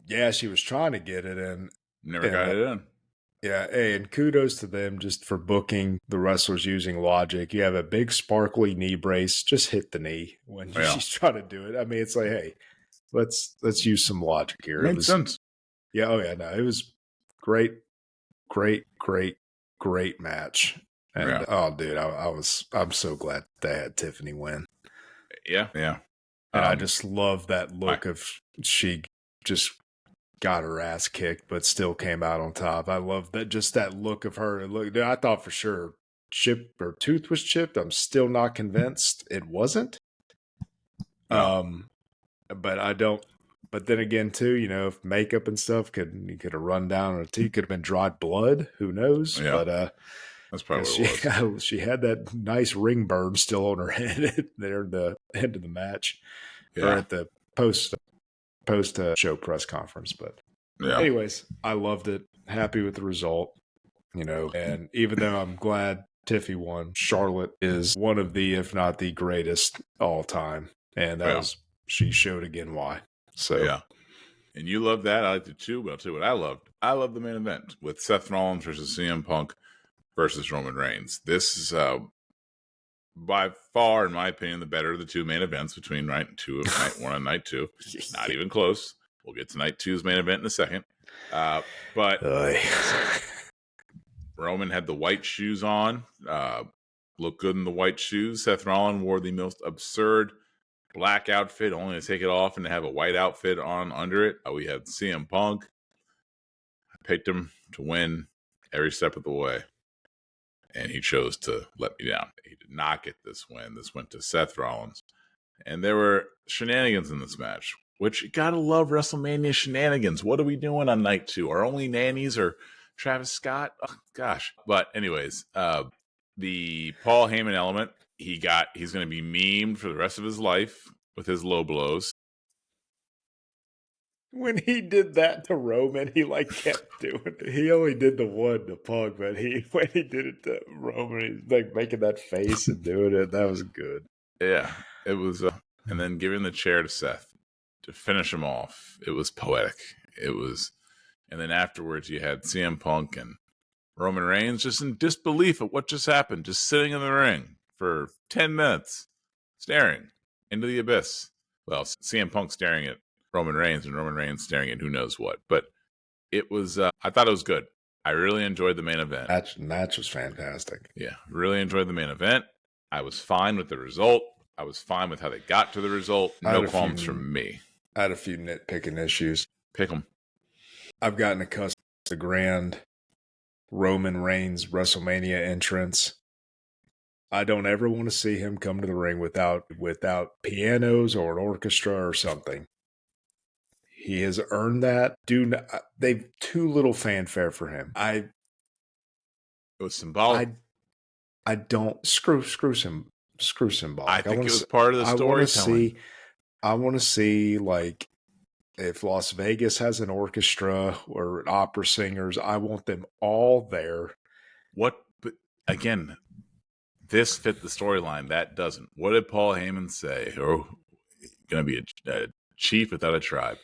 B: Yeah, she was trying to get it in.
A: Never got it in.
B: Yeah, hey, and kudos to them just for booking the wrestlers using logic. You have a big sparkly knee brace, just hit the knee when she's trying to do it. I mean, it's like, hey, let's use some logic here.
A: Makes sense.
B: Yeah, oh yeah, no, it was great match. And oh, dude, I'm so glad they had Tiffany win.
A: Yeah.
B: And I just love that look of she just got her ass kicked, but still came out on top. I love that, just that look of her. Look, dude, I thought for sure her tooth was chipped. I'm still not convinced it wasn't. But I don't. But then again, too, if makeup and stuff could have run down her teeth, could have been dried blood. Who knows?
A: Yeah.
B: But
A: that's probably what it was.
B: She had that nice ring burn still on her head there at the end of the match, or at the post show press conference. But anyways, I loved it. Happy with the result, and even though I'm glad Tiffy won, Charlotte is one of the, if not the greatest all time. And that was, she showed again why. So
A: yeah. And you love that. I liked it too, but I'll tell you what I loved. I loved the main event with Seth Rollins versus CM Punk versus Roman Reigns. This is by far, in my opinion, the better of the two main events between night one and night two. Not even close. We'll get to night two's main event in a second. But Roman had the white shoes on. Looked good in the white shoes. Seth Rollins wore the most absurd black outfit, only to take it off and to have a white outfit on under it. We had CM Punk. I picked him to win every step of the way, and he chose to let me down. He did not get this win. This went to Seth Rollins, and there were shenanigans in this match, which you gotta love WrestleMania shenanigans. What are we doing on night two? Our only nannies are Travis Scott? Oh, gosh. But anyways, the Paul Heyman element, he's going to be memed for the rest of his life with his low blows.
B: When he did that to Roman, he kept doing it. He only did the one to Punk, but when he did it to Roman, he's making that face and doing it. That was good.
A: Yeah, it was. And then giving the chair to Seth to finish him off. It was poetic. It was. And then afterwards, you had CM Punk and Roman Reigns just in disbelief at what just happened, just sitting in the ring for 10 minutes, staring into the abyss. Well, CM Punk staring at Roman Reigns and Roman Reigns staring at who knows what. But it was, I thought it was good. I really enjoyed the main event.
B: Match was fantastic.
A: Yeah, really enjoyed the main event. I was fine with the result. I was fine with how they got to the result. No qualms from me.
B: I had a few nitpicking issues.
A: Pick them.
B: I've gotten accustomed to the grand Roman Reigns WrestleMania entrance. I don't ever want to see him come to the ring without pianos or an orchestra or something. He has earned that. They've too little fanfare for him.
A: It was symbolic.
B: I don't screw symbolic.
A: I think it was part of the storytelling.
B: I want to see, like, if Las Vegas has an orchestra or opera singers, I want them all there.
A: But again, this fit the storyline. That doesn't. What did Paul Heyman say? Oh, going to be a chief without a tribe.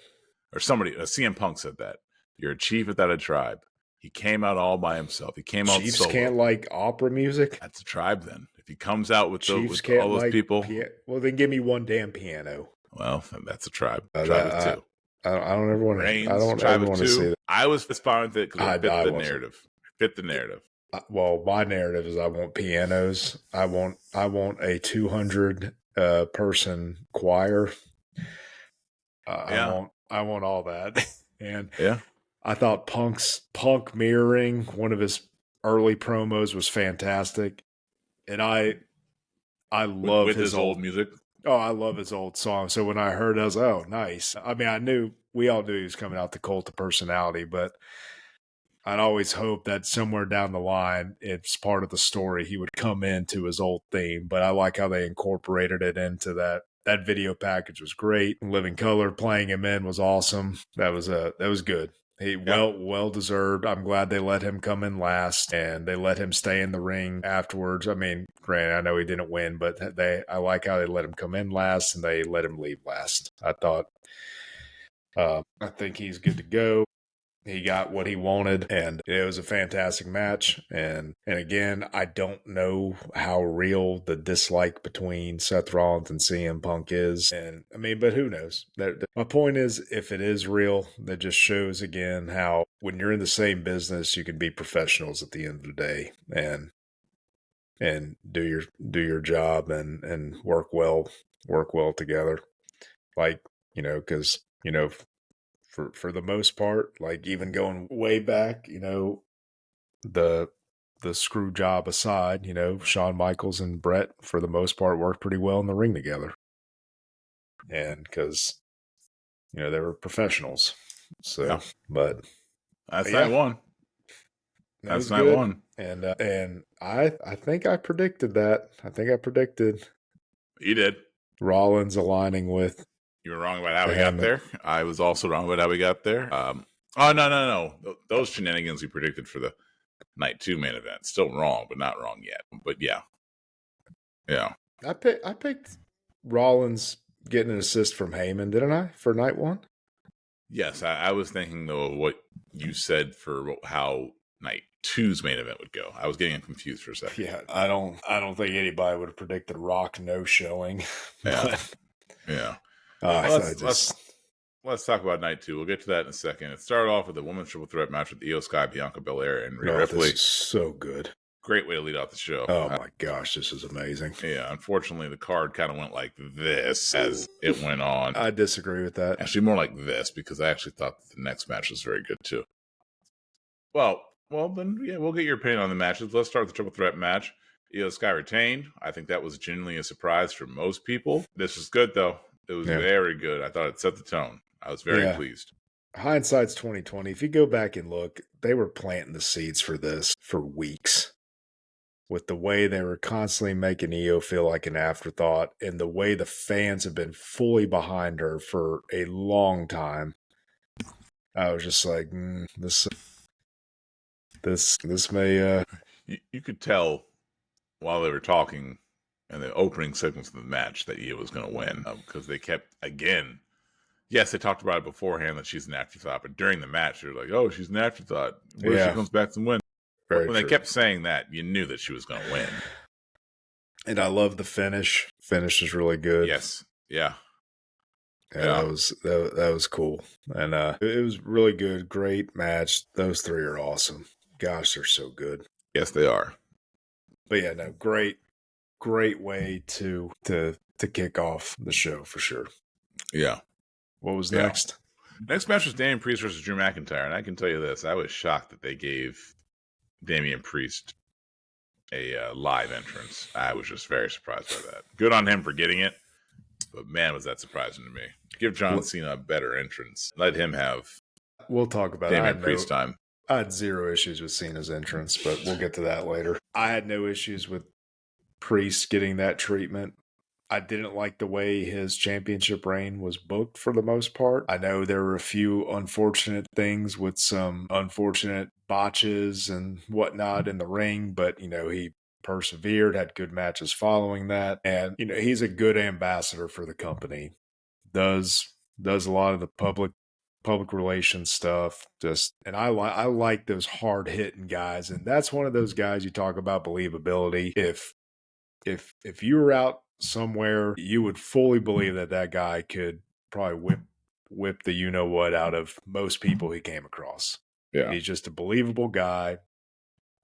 A: Or somebody, CM Punk said that. You're a chief without a tribe. He came out all by himself. He came out solo.
B: Chiefs can't like opera music?
A: That's a tribe then. If he comes out with all those people.
B: Well, then give me one damn piano.
A: Well, that's a tribe. Tribe of two.
B: I don't ever want to. I don't ever want to see that.
A: I was fine with it because it fit the narrative. Fit the narrative.
B: Well, my narrative is I want pianos. I want a 200 person choir. I want all that. And
A: yeah,
B: I thought Punk mirroring one of his early promos was fantastic. And I love
A: his old music.
B: Oh, I love his old song. So when I heard it, I was like, oh, nice. I mean, we all knew he was coming out the cult of personality, but I'd always hoped that somewhere down the line, it's part of the story, he would come into his old theme. But I like how they incorporated it into that. That video package was great. Living Color playing him in was awesome. That was good. Well deserved. I'm glad they let him come in last and they let him stay in the ring afterwards. I mean, granted, I know he didn't win, but I like how they let him come in last and they let him leave last. I think he's good to go. He got what he wanted, and it was a fantastic match. And again, I don't know how real the dislike between Seth Rollins and CM Punk is. And I mean, but who knows? My point is, if it is real, that just shows again how when you're in the same business, you can be professionals at the end of the day and do your job and work well together. Like, because for the most part, like even going way back, the screw job aside, Shawn Michaels and Brett, for the most part, worked pretty well in the ring together. And because, they were professionals. So, yeah. But
A: that's night one. That's night one.
B: And I think I predicted that. I think I predicted.
A: You did.
B: Rollins aligning with.
A: You were wrong about how we got there. I was also wrong about how we got there. No. Those shenanigans we predicted for the night 2 main event. Still wrong, but not wrong yet. But yeah.
B: I picked Rollins getting an assist from Heyman, didn't I, for night 1?
A: Yes, I was thinking, though, of what you said for how night 2's main event would go. I was getting confused for a second.
B: Yeah, I don't think anybody would have predicted Rock no showing.
A: Yeah.
B: Let's
A: talk about night 2. We'll get to that in a second. It started off with a women's triple threat match with Io Sky, Bianca Belair, and Rhea Ripley.
B: This is so good.
A: Great way to lead off the show.
B: Oh my gosh, this is amazing.
A: Yeah, unfortunately, the card kind of went like this as it went on.
B: I disagree with that.
A: Actually, more like this, because I actually thought the next match was very good too. Well, then, yeah, we'll get your opinion on the matches. Let's start with the triple threat match. Io Sky retained. I think that was genuinely a surprise for most people. This was good, though. It was very good. I thought it set the tone. I was very pleased.
B: Hindsight's 20/20. If you go back and look, they were planting the seeds for this for weeks. With the way they were constantly making Io feel like an afterthought and the way the fans have been fully behind her for a long time, I was just like, this may...
A: You could tell while they were talking in the opening segments of the match that Io was going to win because they kept, again, yes, they talked about it beforehand that she's an afterthought, but during the match, they're like, oh, she's an afterthought. What if she comes back and wins?
B: Very
A: when
B: true.
A: they kept saying that, you knew that she was going to win.
B: And I love the finish. Finish is really good.
A: Yes. Yeah.
B: Yeah, that was cool. And it was really good. Great match. Those three are awesome. Gosh, they're so good.
A: Yes, they are.
B: But yeah, no, great way to kick off the show for sure.
A: Yeah.
B: What was next?
A: Next match was Damian Priest versus Drew McIntyre. And I can tell you this, I was shocked that they gave Damian Priest a live entrance. I was just very surprised by that. Good on him for getting it. But man, was that surprising to me. Give John Cena a better entrance. Let him have
B: We'll talk about
A: Damian Priest time.
B: I had zero issues with Cena's entrance, but we'll get to that later. I had no issues with Priest getting that treatment. I didn't like the way his championship reign was booked for the most part. I know there were a few unfortunate things with some unfortunate botches and whatnot in the ring, but, he persevered, had good matches following that. And, he's a good ambassador for the company. Does a lot of the public relations stuff. And I like those hard hitting guys. And that's one of those guys you talk about believability. If you were out somewhere, you would fully believe that guy could probably whip the you-know-what out of most people he came across.
A: Yeah.
B: He's just a believable guy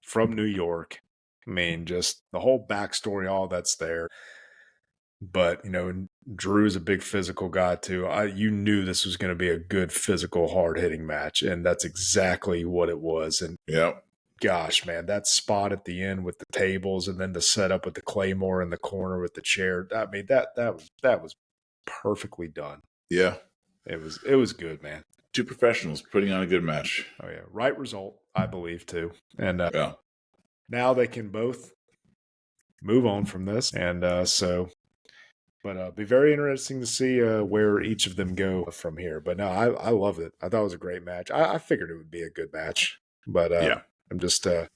B: from New York. I mean, just the whole backstory, all that's there. But, Drew's a big physical guy too. You knew this was going to be a good physical, hard-hitting match, and that's exactly what it was. And gosh, man, that spot at the end with the tables and then the setup with the Claymore in the corner with the chair. I mean, that was perfectly done.
A: Yeah.
B: It was good, man.
A: Two professionals putting on a good match.
B: Oh yeah, right result, I believe too. And now they can both move on from this, and But be very interesting to see where each of them go from here. But no, I loved it. I thought it was a great match. I figured it would be a good match, but I'm just it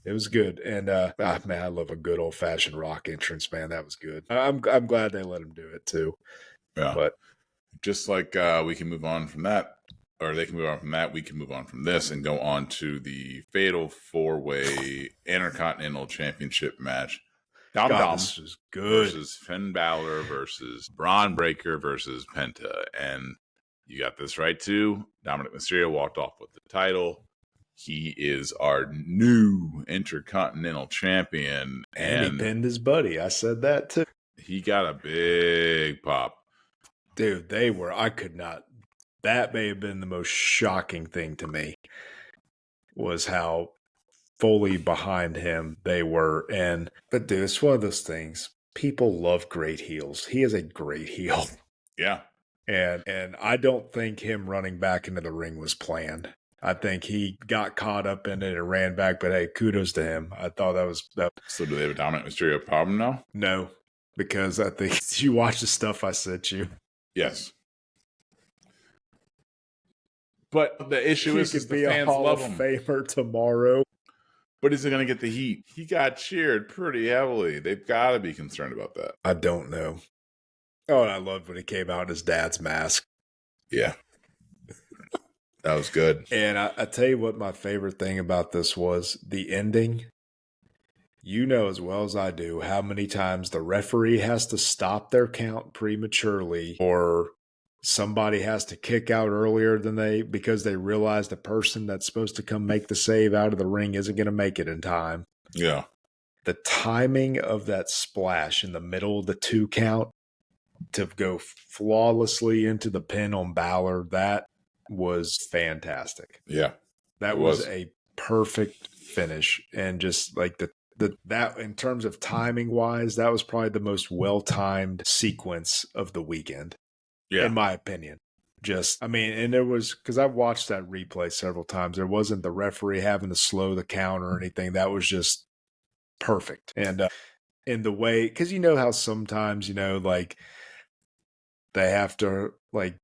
B: was good. And man, I love a good old fashioned Rock entrance, man. That was good. I'm glad they let him do it too.
A: Yeah,
B: but
A: just like we can move on from that, or they can move on from that, we can move on from this and go on to the Fatal 4-Way Intercontinental Championship match. Dom
B: this was good.
A: Versus Finn Balor versus Braun Breaker versus Penta. And you got this right too. Dominic Mysterio walked off with the title. He is our new Intercontinental Champion.
B: And he pinned his buddy. I said that too.
A: He got a big pop.
B: Dude, that may have been the most shocking thing to me, was how fully behind him they were. But dude, it's one of those things. People love great heels. He is a great heel.
A: Yeah.
B: And I don't think him running back into the ring was planned. I think he got caught up in it and ran back, but hey, kudos to him. I thought that was...
A: So do they have a Dominic Mysterio problem now?
B: No, because I think you watch the stuff I sent you.
A: Yes. But the issue is the fans love him.
B: Famer tomorrow.
A: But is it going to get the heat? He got cheered pretty heavily. They've got to be concerned about that.
B: I don't know. Oh, and I loved when he came out in his dad's mask.
A: Yeah. That was good.
B: And I tell you what my favorite thing about this was the ending. You know as well as I do how many times the referee has to stop their count prematurely, or somebody has to kick out earlier than because they realize the person that's supposed to come make the save out of the ring isn't going to make it in time.
A: Yeah.
B: The timing of that splash in the middle of the 2 count to go flawlessly into the pin on Balor, that was fantastic.
A: Yeah.
B: That was a perfect finish. And just like that in terms of timing wise, that was probably the most well-timed sequence of the weekend. Yeah. In my opinion. And there was, because I've watched that replay several times, there wasn't the referee having to slow the count or anything. That was just perfect. And in the way, because you know how sometimes, like they have to like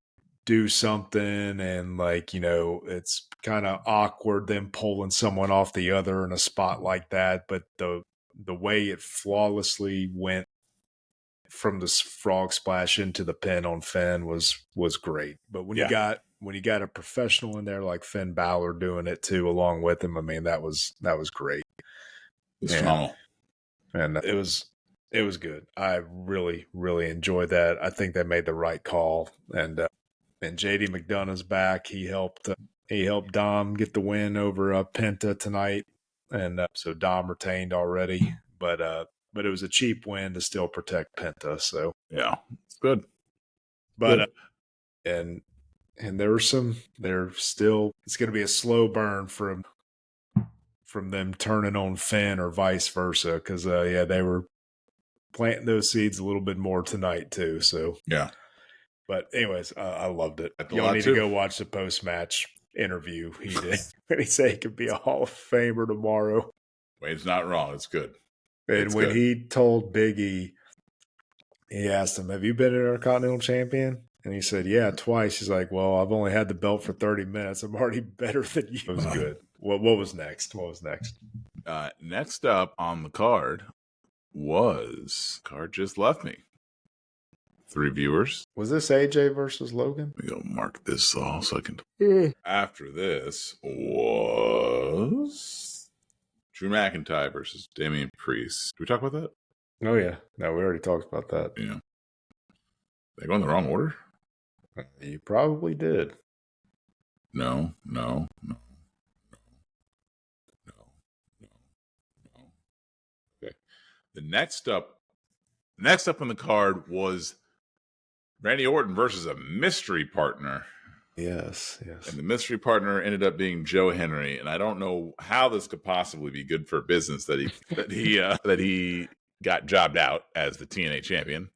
B: do something and like, it's kind of awkward them pulling someone off the other in a spot like that. But the way it flawlessly went from this frog splash into the pin on Finn was great. But when you got when you got a professional in there like Finn Balor doing it too, along with him, I mean, that was great.
A: It's phenomenal.
B: And it was good. I really, really enjoyed that. I think they made the right call. And JD McDonough's back. He helped Dom get the win over Penta tonight. And so Dom retained already. But it was a cheap win to still protect Penta. So
A: yeah, it's good.
B: But and there's still, it's going to be a slow burn from them turning on Finn or vice versa. Because they were planting those seeds a little bit more tonight too. So
A: yeah.
B: But anyways, I loved it.
A: That's
B: Y'all need to go watch the post-match interview he did. He said he could be a Hall of Famer tomorrow.
A: Wade's not wrong. It's good.
B: And when he told Big E, he asked him, "Have you been Intercontinental Champion?" And he said, "Yeah, twice." He's like, "Well, I've only had the belt for 30 minutes. I'm already better than you." It was good. What was next?
A: Next up on the card just left me. 3 viewers.
B: Was this AJ versus Logan?
A: Let me go mark this off so I can. After this was Drew McIntyre versus Damian Priest. Did we talk about that?
B: Oh, yeah. No, we already talked about that.
A: Yeah. They go in the wrong order?
B: You probably did.
A: No. Okay. The next up on the card was Randy Orton versus a mystery partner.
B: Yes.
A: And the mystery partner ended up being Joe Henry, and I don't know how this could possibly be good for business that he got jobbed out as the TNA champion,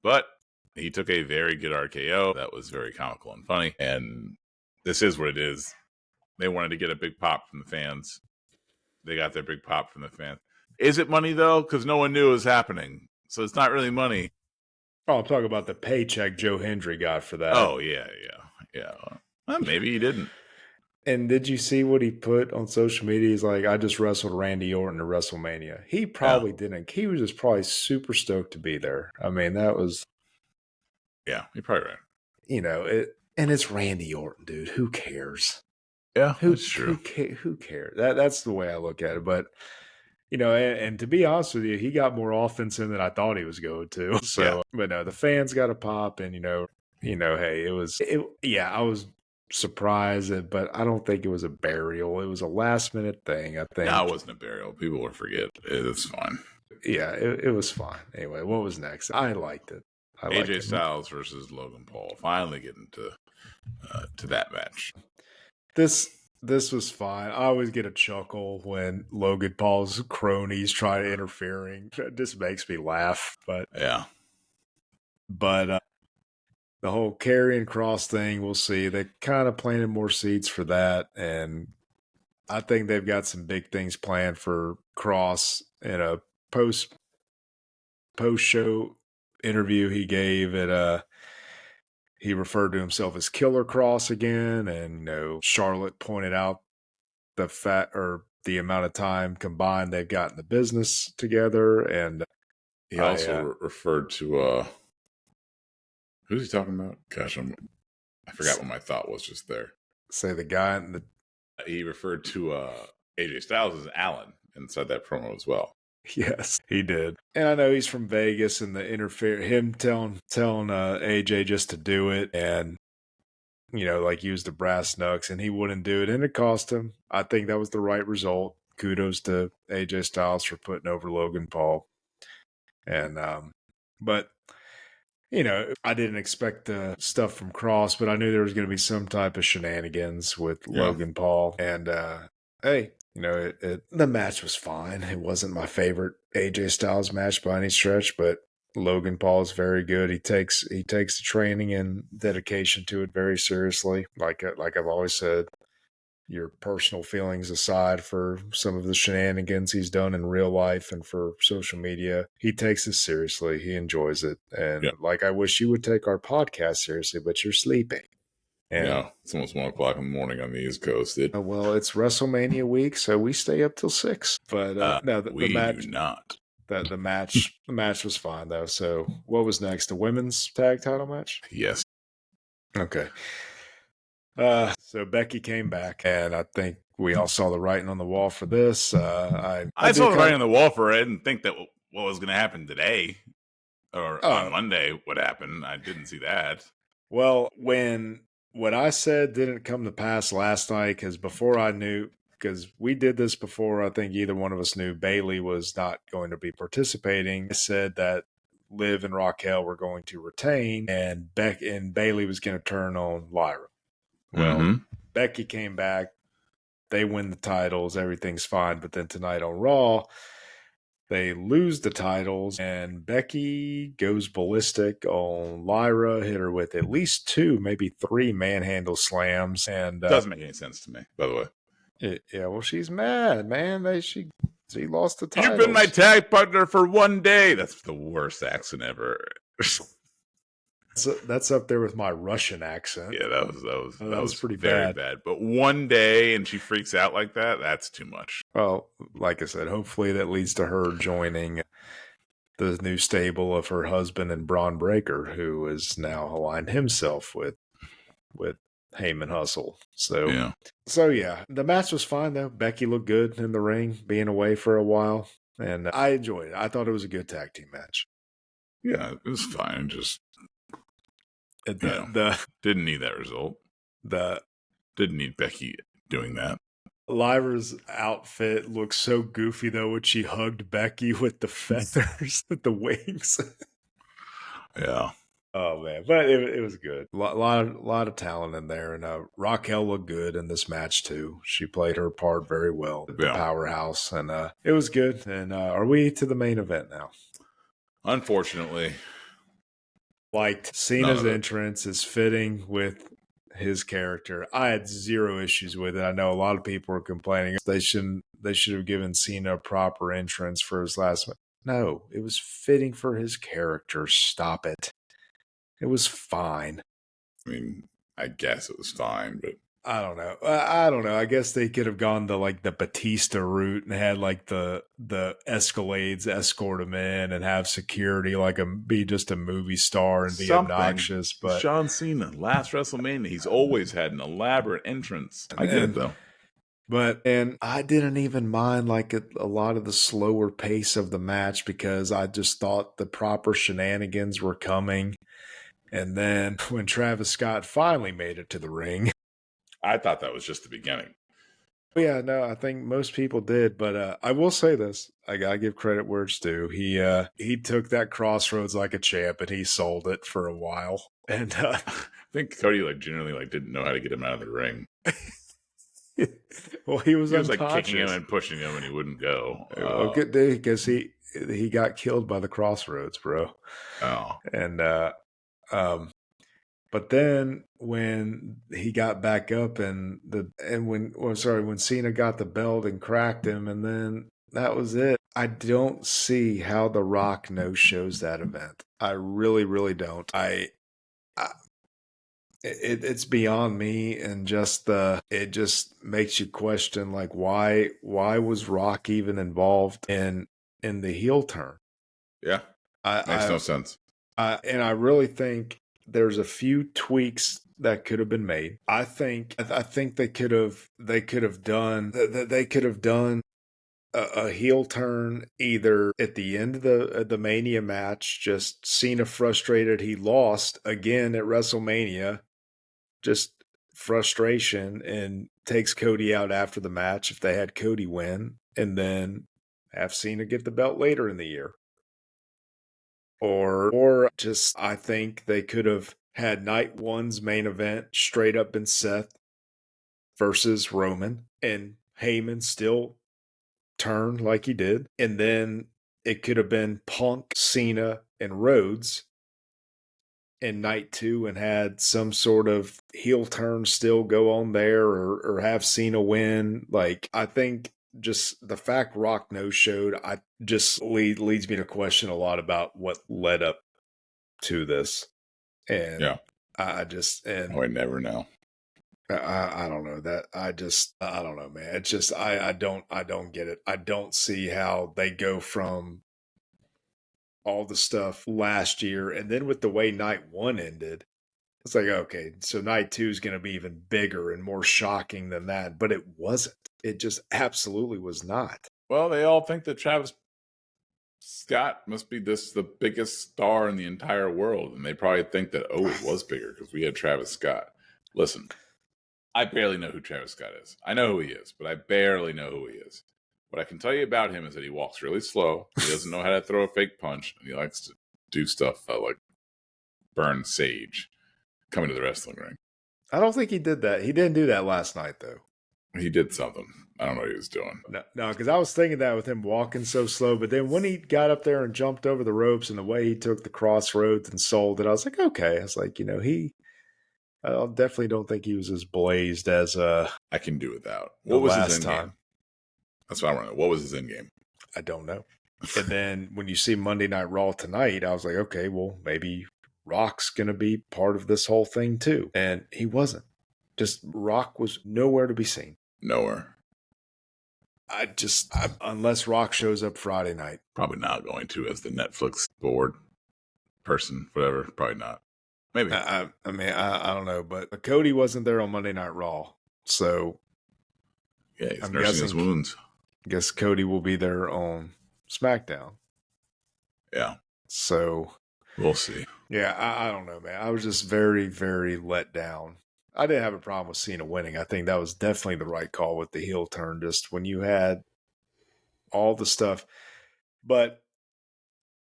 A: but he took a very good RKO that was very comical and funny. And this is what it is. They wanted to get a big pop from the fans. They got their big pop from the fans. Is it money though? Because no one knew it was happening, so it's not really money.
B: Oh, I'm talking about the paycheck Joe Hendry got for that.
A: Oh, yeah. Well, maybe he didn't.
B: And did you see what he put on social media? He's like, "I just wrestled Randy Orton at WrestleMania." He probably didn't. He was just probably super stoked to be there. I mean, that was...
A: Yeah, you're probably right.
B: You know, and it's Randy Orton, dude. Who cares?
A: Yeah, that's true.
B: Who cares? That's the way I look at it. But... You know, and to be honest with you, he got more offense in than I thought he was going to. So, But no, the fans got a pop, and hey, I was surprised, but I don't think it was a burial. It was a last minute thing, I think.
A: No, it wasn't a burial. People will forget. It's fine.
B: Yeah, it was fine. Anyway, what was next? I liked it.
A: AJ Styles versus Logan Paul. Finally getting to that match.
B: This was fine. I always get a chuckle when Logan Paul's cronies try to interfering. It just makes me laugh. But the whole Karrion Kross thing, we'll see. They kind of planted more seeds for that, and I think they've got some big things planned for Kross in a post show interview he gave at he referred to himself as Killer Kross again, and Charlotte pointed out the amount of time combined they've got in the business together, and
A: he also referred to who's he talking about? Gosh, I forgot what my thought was just there.
B: Say the guy in the...
A: He referred to AJ Styles as Alan inside that promo as well.
B: Yes, he did. And I know he's from Vegas, and him telling AJ just to do it, and use the brass knucks, and he wouldn't do it, and it cost him. I think that was the right result. Kudos to AJ Styles for putting over Logan Paul. And but I didn't expect the stuff from Kross, but I knew there was going to be some type of shenanigans with Logan Paul. And hey, the match was fine. It wasn't my favorite AJ Styles match by any stretch, but Logan Paul is very good. He takes the training and dedication to it very seriously. Like I've always said, your personal feelings aside for some of the shenanigans he's done in real life and for social media, he takes this seriously. He enjoys it. And I wish you would take our podcast seriously, but you're sleeping. And
A: it's almost 1 o'clock in the morning on the East Coast.
B: Well, it's WrestleMania week, so we stay up till 6. But no, the match
A: do not.
B: The match was fine though. So what was next? The women's tag title match?
A: Yes.
B: Okay. So Becky came back, and I think we all saw the writing on the wall for this. I
A: saw the writing on the wall for it. I didn't think that what was going to happen today or on Monday would happen. I didn't see that.
B: Well, when what I said didn't come to pass last night, because we did this before, I think either one of us knew Bailey was not going to be participating. I said that Liv and Raquel were going to retain, and Bailey was going to turn on Lyra. Well, Becky came back. They win the titles. Everything's fine. But then tonight on Raw, they lose the titles, and Becky goes ballistic on Lyra, hit her with at least 2, maybe 3 manhandle slams. And
A: doesn't make any sense to me, by the way.
B: Yeah, well, she's mad, man. She lost the titles.
A: You've been my tag partner for 1 day. That's the worst accent ever.
B: That's up there with my Russian accent.
A: Yeah, that was
B: pretty
A: very bad. But 1 day and she freaks out like that, that's too much.
B: Well, like I said, hopefully that leads to her joining the new stable of her husband and Braun Breaker, who is now aligned himself with Heyman Hustle. So yeah, the match was fine though. Becky looked good in the ring, being away for a while, and I enjoyed it. I thought it was a good tag team match.
A: Yeah, it was fine. Just didn't need that result. Didn't need Becky doing that.
B: Lyra's outfit looks so goofy though when she hugged Becky with the feathers, with the wings.
A: Yeah.
B: Oh man, but it was good. A lot of talent in there, and Raquel looked good in this match too. She played her part very well, the powerhouse, and it was good. And are we to the main event now?
A: Unfortunately,
B: liked Cena's entrance is fitting with his character. I had 0 issues with it. I know a lot of people were complaining they should have given Cena a proper entrance for his last match. No, it was fitting for his character. Stop it. It was fine.
A: I mean, I guess it was fine, but
B: I don't know. I guess they could have gone the Batista route and had the Escalades escort him in and have security be just a movie star and be obnoxious. But
A: John Cena, last WrestleMania, he's always had an elaborate entrance. I get it though.
B: And I didn't even mind a lot of the slower pace of the match because I just thought the proper shenanigans were coming. And then when Travis Scott finally made it to the ring,
A: I thought that was just the beginning.
B: Yeah, no, I think most people did, but I will say this: I gotta give credit where it's due. He took that Crossroads like a champ, and he sold it for a while. And I
A: think Cody generally didn't know how to get him out of the ring.
B: Well, he was
A: kicking him and pushing him, and he wouldn't go.
B: Good day, because he got killed by the Crossroads, bro.
A: Oh,
B: and but then when he got back up when Cena got the belt and cracked him, and then that was it. I don't see how The Rock no-shows that event. I really, really don't. It's beyond me, and it just makes you question why was Rock even involved in the heel turn?
A: Yeah, makes no sense.
B: And I really think there's a few tweaks that could have been made. I think they could have done a heel turn either at the end of the Mania match, just Cena frustrated he lost again at WrestleMania, just frustration, and takes Cody out after the match if they had Cody win, and then have Cena get the belt later in the year. Or just, I think they could have had night one's main event straight up been Seth versus Roman, and Heyman still turned like he did. And then it could have been Punk, Cena, and Rhodes in night 2 and had some sort of heel turn still go on there, or have Cena win. I think just the fact Rock no-showed, I just leads me to question a lot about what led up to this. And
A: yeah,
B: I
A: never know.
B: I don't know that. I don't know, man. It's just, I don't get it. I don't see how they go from all the stuff last year, and then with the way night 1 ended, It's like, okay, so night 2 is going to be even bigger and more shocking than that. But it wasn't. It just absolutely was not.
A: Well, they all think that Travis Scott must be the biggest star in the entire world. And they probably think that, oh, it was bigger because we had Travis Scott. Listen, I barely know who Travis Scott is. I know who he is, but I barely know who he is. What I can tell you about him is that he walks really slow. He doesn't know how to throw a fake punch. And he likes to do stuff like burn sage coming to the wrestling ring.
B: I don't think he did that. He didn't do that last night, though.
A: He did something. I don't know what he was doing.
B: No, because I was thinking that with him walking so slow. But then when he got up there and jumped over the ropes and the way he took the crossroads and sold it, I was like, okay. I was like, I definitely don't think he was as blazed as
A: I can do without. What was his end game? That's what I want to know. What was his end game?
B: I don't know. And then when you see Monday Night Raw tonight, I was like, okay, well, maybe Rock's going to be part of this whole thing too. And he wasn't. Just Rock was nowhere to be seen.
A: Nowhere.
B: Unless Rock shows up Friday night.
A: Probably not going to as the Netflix board person, whatever. Probably not. Maybe.
B: I don't know. But Cody wasn't there on Monday Night Raw. So.
A: Yeah, he's nursing his wounds.
B: I guess Cody will be there on SmackDown.
A: Yeah.
B: So.
A: We'll see.
B: Yeah, I don't know, man. I was just very, very let down. I didn't have a problem with Cena winning. I think that was definitely the right call with the heel turn, just when you had all the stuff. But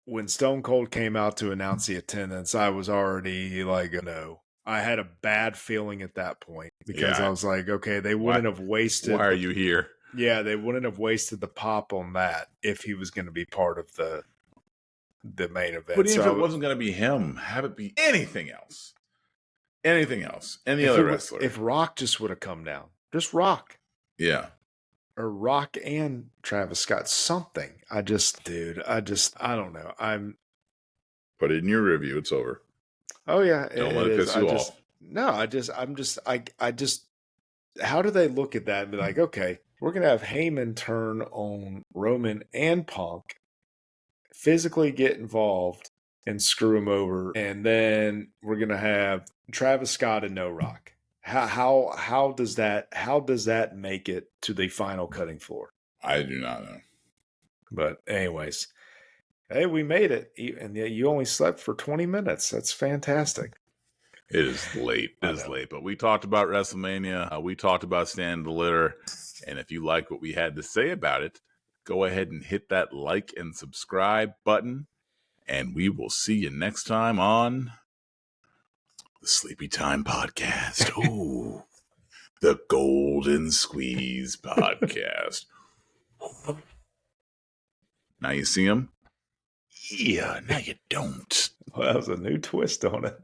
B: when Stone Cold came out to announce the attendance, I was already like, no. I had a bad feeling at that point because I was like, okay, they wouldn't have wasted.
A: Why are you here?
B: Yeah, they wouldn't have wasted the pop on that if he was going to be part of the main event.
A: But even if it wasn't going to be him, have it be anything else. Anything else. Any other wrestler.
B: If Rock just would have come down. Just Rock.
A: Yeah.
B: Or Rock and Travis Scott. Something. I don't know.
A: Put it in your review. It's over.
B: Oh, yeah.
A: Don't let it piss you off.
B: No, how do they look at that and be like, okay, we're going to have Heyman turn on Roman and Punk, physically get involved and screw him over, and then we're going to have Travis Scott and no Rock. How does that make it to the final cutting floor?
A: I do not know.
B: But anyways, hey, we made it, and you only slept for 20 minutes. That's fantastic.
A: It is late. It is late, but we talked about WrestleMania. We talked about Stand the Litter, and if you like what we had to say about it, go ahead and hit that like and subscribe button, and we will see you next time on the Sleepy Time Podcast. Ooh, the Golden Squeeze Podcast. Now you see him? Yeah, now you don't.
B: Well, that was a new twist on it.